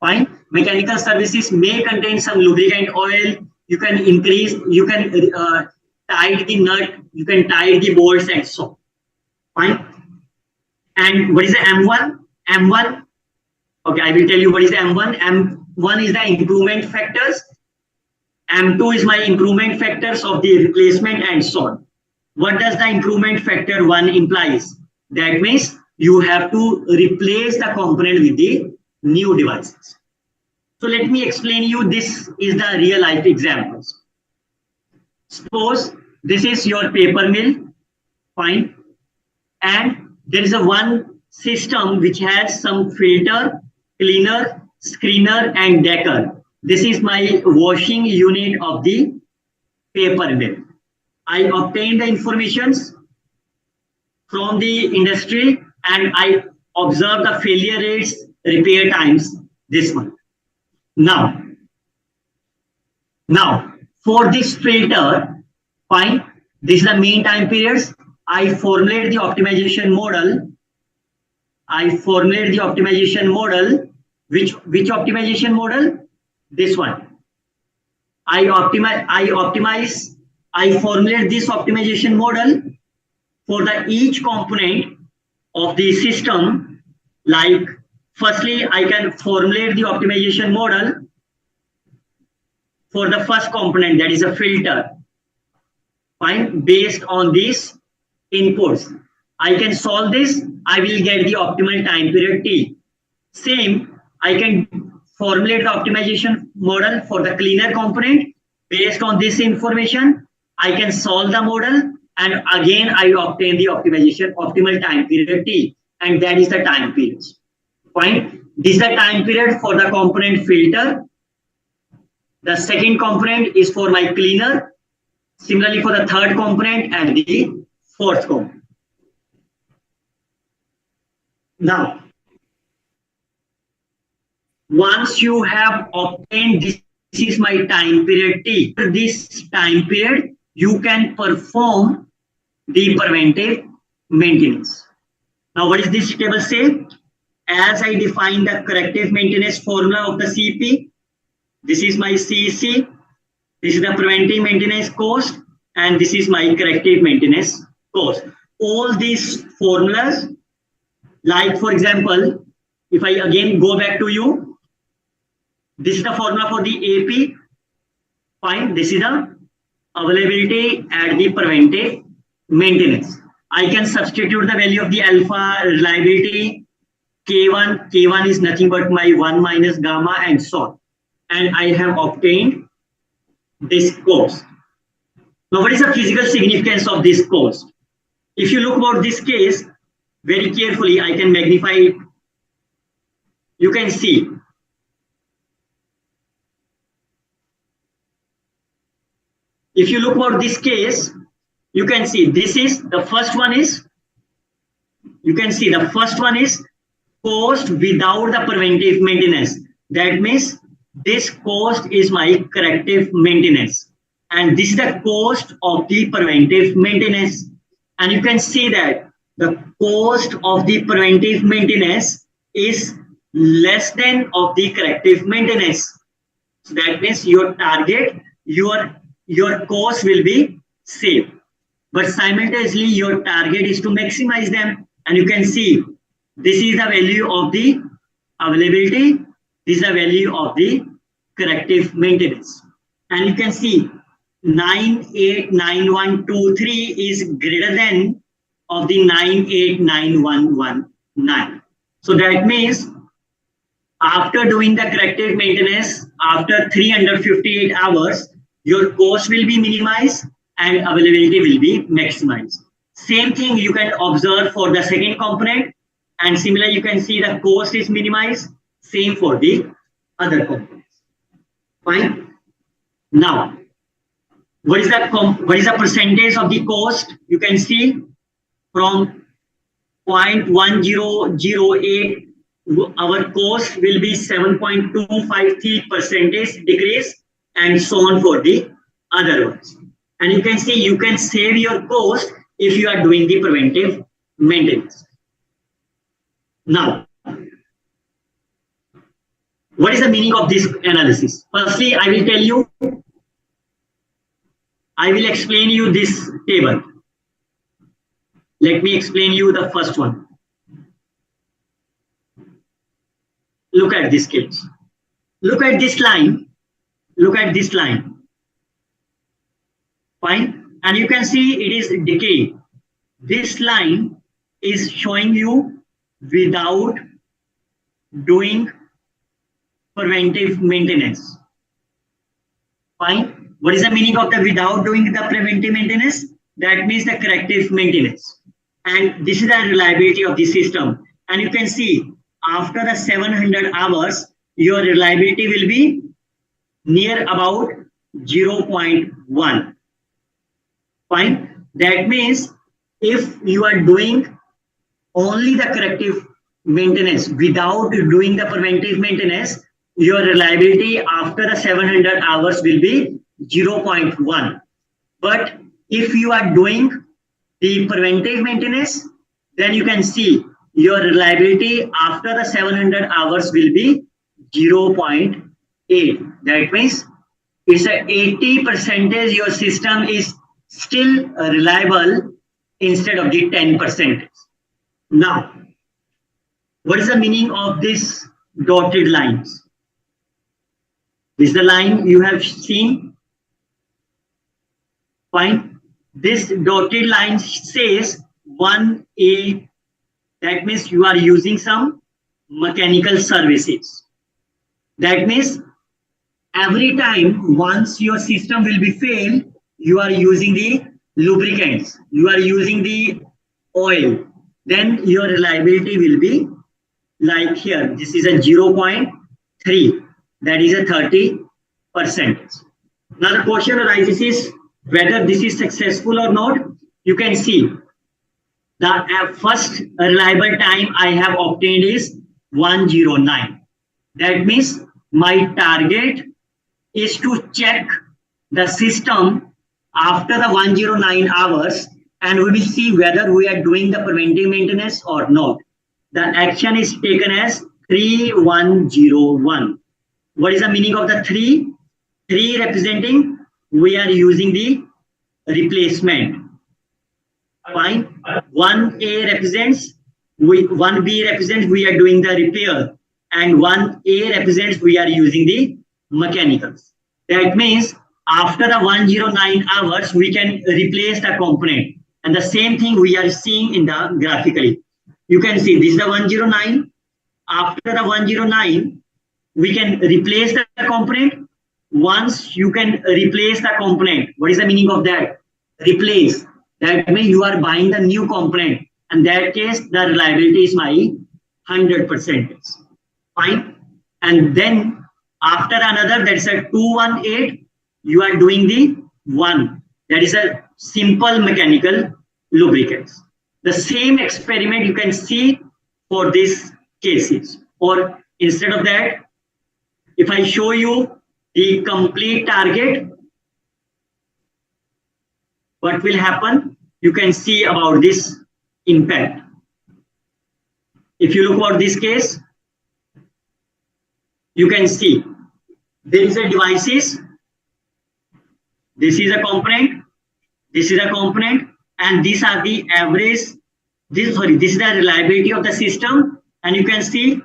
Fine. Mechanical services may contain some lubricant oil. You can increase, you can tie the nut, you can tie the bolts and so. Fine. And what is the M1? M1. Okay, I will tell you what is the M1. M1 is the improvement factors. M2 is my improvement factors of the replacement and so on. What does the improvement factor 1 implies? That means you have to replace the component with the new devices. So let me explain you, this is the real life examples. Suppose this is your paper mill, fine, and there is a one system which has some filter, cleaner, screener, and decker. This is my washing unit of the paper mill. I obtained the informations from the industry and I observe the failure rates, repair times this one. Now for this filter, fine, this is the mean time periods. I formulate the optimization model. Which optimization model? This one. I formulate this optimization model for the each component of the system. Like, firstly, I can formulate the optimization model for the first component, that is a filter. Fine, based on these inputs, I can solve this. I will get the optimal time period T. Same, I can formulate the optimization model for the cleaner component. Based on this information, I can solve the model, and again I obtain the optimal time period T, and that is the time period. Fine. This is the time period for the component filter. The second component is for my cleaner. Similarly for the third component and the fourth component. Now, once you have obtained this is my time period T. This time period, you can perform the preventive maintenance. Now, what is this table say? As I define the corrective maintenance formula of the CP, this is my CEC, this is the preventive maintenance cost, and this is my corrective maintenance cost. All these formulas, like for example, if I again go back to you, this is the formula for the AP. Fine, this is the availability at the preventive maintenance. I can substitute the value of the alpha reliability, K1. K1 is nothing but my 1 minus gamma and so on. And I have obtained this cost. Now, what is the physical significance of this cost? If you look about this case very carefully, I can magnify it. You can see if you look about this case, you can see this is the first one is, you can see the first one is cost without the preventive maintenance. That means this cost is my corrective maintenance, and this is the cost of the preventive maintenance. And you can see that the cost of the preventive maintenance is less than of the corrective maintenance. So that means your target, your cost will be saved, but simultaneously your target is to maximize them. And you can see this is the value of the availability, this is the value of the corrective maintenance. And you can see 989123 is greater than of the 989119. So that means after doing the corrective maintenance, after 358 hours, your cost will be minimized and availability will be maximized. Same thing you can observe for the second component, and similarly you can see the cost is minimized. Same for the other components. Fine. Now, what is the percentage of the cost? You can see from 0.1008, our cost will be 7.253% decrease, and so on for the other ones. And you can see you can save your cost if you are doing the preventive maintenance. Now, what is the meaning of this analysis? Firstly, I will tell you, I will explain you this table. Let me explain you the first one. Look at this case. Look at this line. Look at this line. Fine. And you can see it is decay. This line is showing you without doing preventive maintenance. Fine. What is the meaning of the without doing the preventive maintenance? That means the corrective maintenance. And this is the reliability of the system. And you can see after the 700 hours, your reliability will be near about 0.1. Fine. That means if you are doing only the corrective maintenance, without doing the preventive maintenance, your reliability after the 700 hours will be 0.1. But if you are doing the preventive maintenance, then you can see your reliability after the 700 hours will be 0.8. That means it's a 80% your system is still reliable instead of the 10%. Now, what is the meaning of this dotted lines? This is the line you have seen. Fine. This dotted line says 1A. That means you are using some mechanical services. That means every time once your system will be failed, you are using the lubricants, you are using the oil, then your reliability will be like here. This is a 0.3. That is a 30%. Now the question arises is whether this is successful or not. You can see the first reliable time I have obtained is 109. That means my target is to check the system after the 109 hours, and we will see whether we are doing the preventive maintenance or not. The action is taken as 3101. What is the meaning of the 3? 3 representing we are using the replacement. Fine. 1A represents 1B represents we are doing the repair, and 1A represents we are using the mechanicals. That means after the 109 hours we can replace the component, and the same thing we are seeing in the graphically. You can see this is the 109. After the 109 we can replace the component. Once you can replace the component, what is the meaning of that? Replace. That means you are buying the new component. In that case, the reliability is my 100%. Fine. And then after another, that is a 218, you are doing the 1. That is a simple mechanical lubricants. The same experiment you can see for these cases. Or instead of that, if I show you the complete target, what will happen? You can see about this impact. If you look at this case, you can see there is a devices. This is a component. This is a component, and these are the average. This is the reliability of the system, and you can see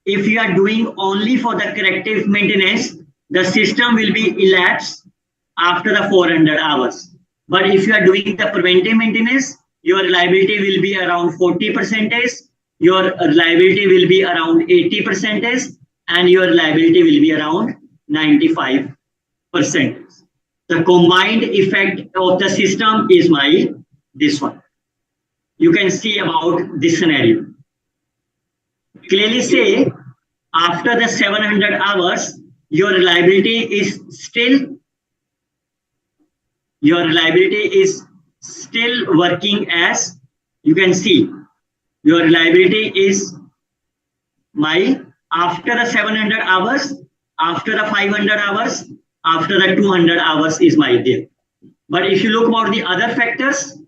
if you are doing only for the corrective maintenance, the system will be elapsed after the 400 hours. But if you are doing the preventive maintenance, your reliability will be around 40%, your reliability will be around 80%, and your reliability will be around 95%. The combined effect of the system is this one. You can see about this scenario. Clearly say after the 700 hours, your reliability is still working as you can see. Your reliability is after the 700 hours, after the 500 hours, after the 200 hours is there. But if you look about the other factors,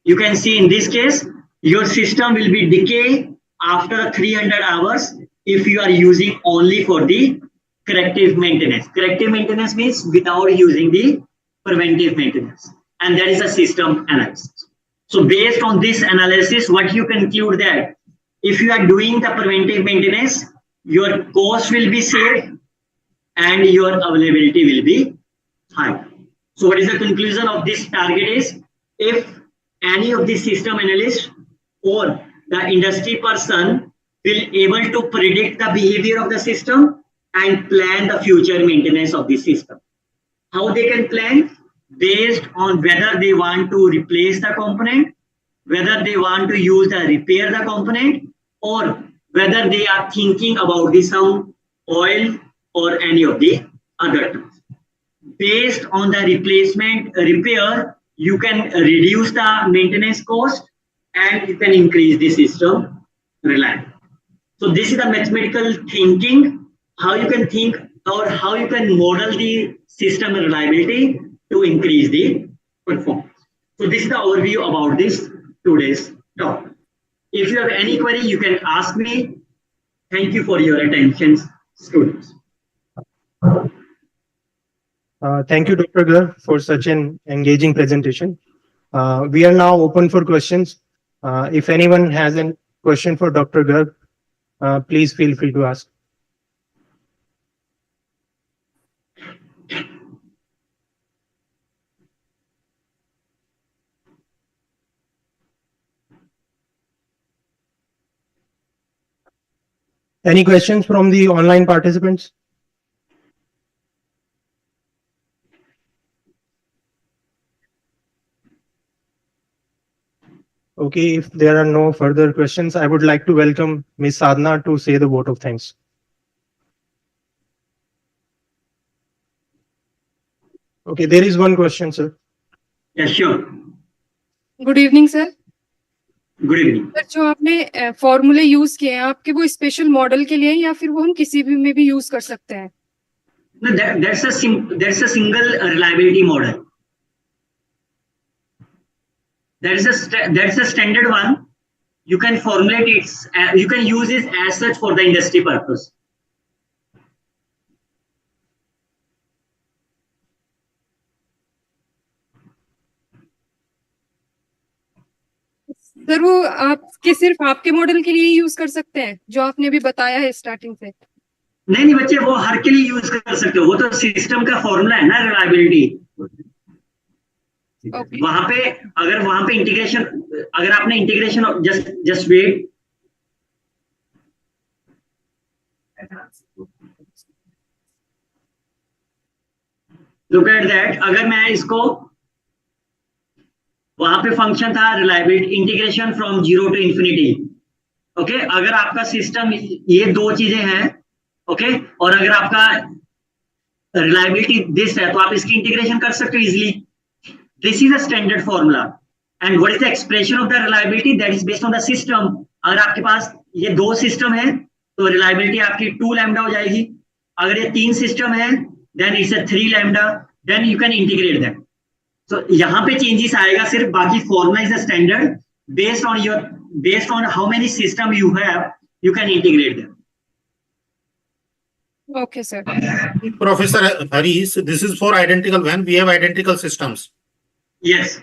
you can see in this case, your system will be decay after the 300 hours if you are using only for the corrective maintenance. Corrective maintenance means without using the preventive maintenance. And that is a system analysis. So based on this analysis, what you conclude that if you are doing the preventive maintenance, your cost will be saved and your availability will be high. So what is the conclusion of this target is, if any of the system analyst or the industry person will able to predict the behavior of the system and plan the future maintenance of the system. How they can plan? Based on whether they want to replace the component, whether they want to use the repair the component, or whether they are thinking about the some oil or any of the other terms. Based on the replacement repair, you can reduce the maintenance cost and you can increase the system reliable. So this is the mathematical thinking, how you can think or how you can model the system reliability to increase the performance. So this is the overview about this today's talk. If you have any query, you can ask me. Thank you for your attention, students. Thank you, Dr. Garg, for such an engaging presentation. We are now open for questions. If anyone has a question for Dr. Garg, please feel free to ask. Any questions from the online participants? Okay, if there are no further questions, I would like to welcome Ms. Sadhana to say the vote of thanks. Okay, there is one question, sir. Yes, sure. Good evening sir. Good evening. Sir जो आपने फॉर्मूले use किए हैं आपके वो special model के लिए हैं या फिर वो हम किसी भी में भी यूज कर सकते हैं? No, that's a single reliability model. That's a standard one. You can formulate it. You can use it as such for the industry purpose. Sir वो आपके सिर्फ आपके मॉडल के लिए यूज कर सकते हैं जो आपने भी बताया है स्टार्टिंग से? नहीं बच्चे, वो हर के लिए यूज कर सकते हो, वो तो सिस्टम का फॉर्मूला है ना रिलायबिलिटी। ओके वहां पे इंटीग्रेशन, अगर आपने integration just wait, look at that, अगर मैं इसको, वहां पे फंक्शन था reliability integration from 0 to infinity। Okay, अगर आपका सिस्टम ये दो चीजें हैं, ओके, और अगर आपका रिलायबिलिटी दिस है तो आप इसकी इंटीग्रेशन कर सकते हो easily. This is a standard formula and what is the expression of the reliability, that is based on the system. अगर आपके पास ये दो सिस्टम है तो रिलायबिलिटी आपकी 2 लैम्डा हो जाएगी। अगर ये 3 सिस्टम है then it's a 3 lambda, then you can integrate that. So यहाँ पे चेंजेस आएगा सिर्फ, बाकी formula is a standard based on how many system you have, you can integrate them. Okay sir. Professor Harish, this is for identical when we have identical systems. Yes.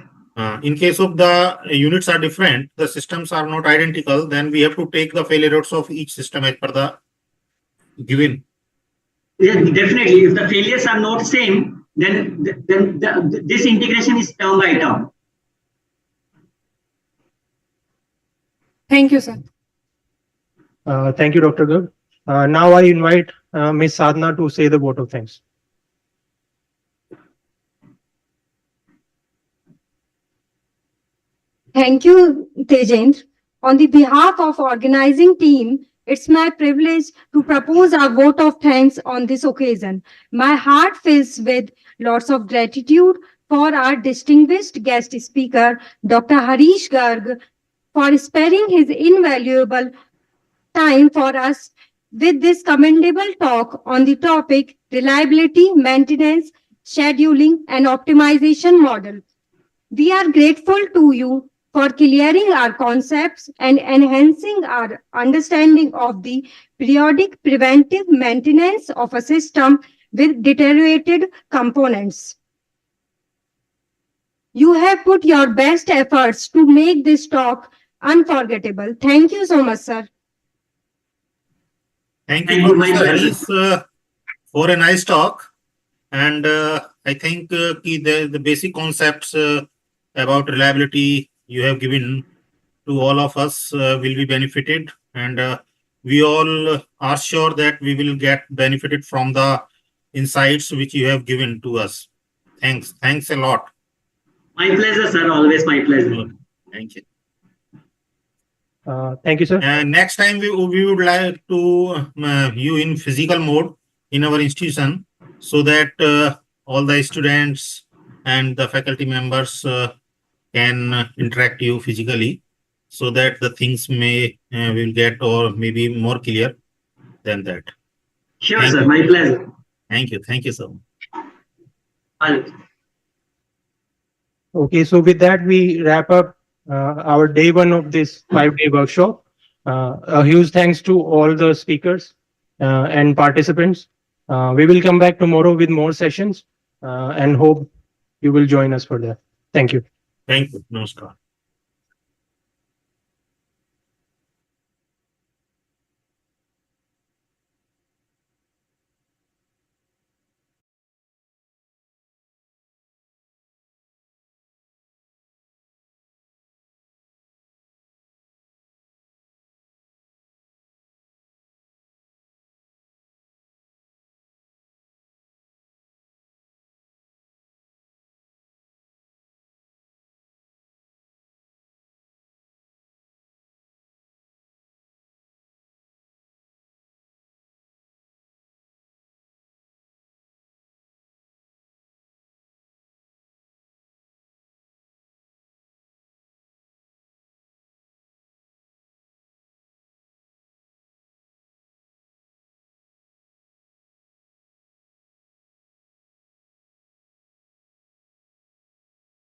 In case of the units are different, the systems are not identical, then we have to take the failure rates of each system as per the given. Yeah, definitely. If the failures are not same, then this integration is term by term. Thank you sir. Thank you, Dr. Garg. Now I invite Ms. Sadhana to say the vote of thanks. Thank you, Tejendra. On the behalf of organizing team, it's my privilege to propose our vote of thanks on this occasion. My heart fills with lots of gratitude for our distinguished guest speaker, Dr. Harish Garg, for sparing his invaluable time for us with this commendable talk on the topic reliability, maintenance, scheduling, and optimization model. We are grateful to you for clearing our concepts and enhancing our understanding of the periodic preventive maintenance of a system with deteriorated components. You have put your best efforts to make this talk unforgettable. Thank you so much, sir. Thank Thank you, you, my Professor Harish, for a nice talk. And I think the basic concepts about reliability you have given to all of us will be benefited, and we all are sure that we will get benefited from the insights which you have given to us. Thanks a lot. My pleasure, sir. Always my pleasure. Thank you. Thank you, sir. And next time we would like to you in physical mode in our institution, so that all the students and the faculty members can interact you physically. so that the things may will get or maybe more clear than that. Sure, Thank sir. you. My pleasure. Thank you so much. I'll- Okay, so with that, we wrap up our day one of this 5-day workshop. A huge thanks to all the speakers and participants. We will come back tomorrow with more sessions and hope you will join us for that. Thank you. Thank you. Namaskar.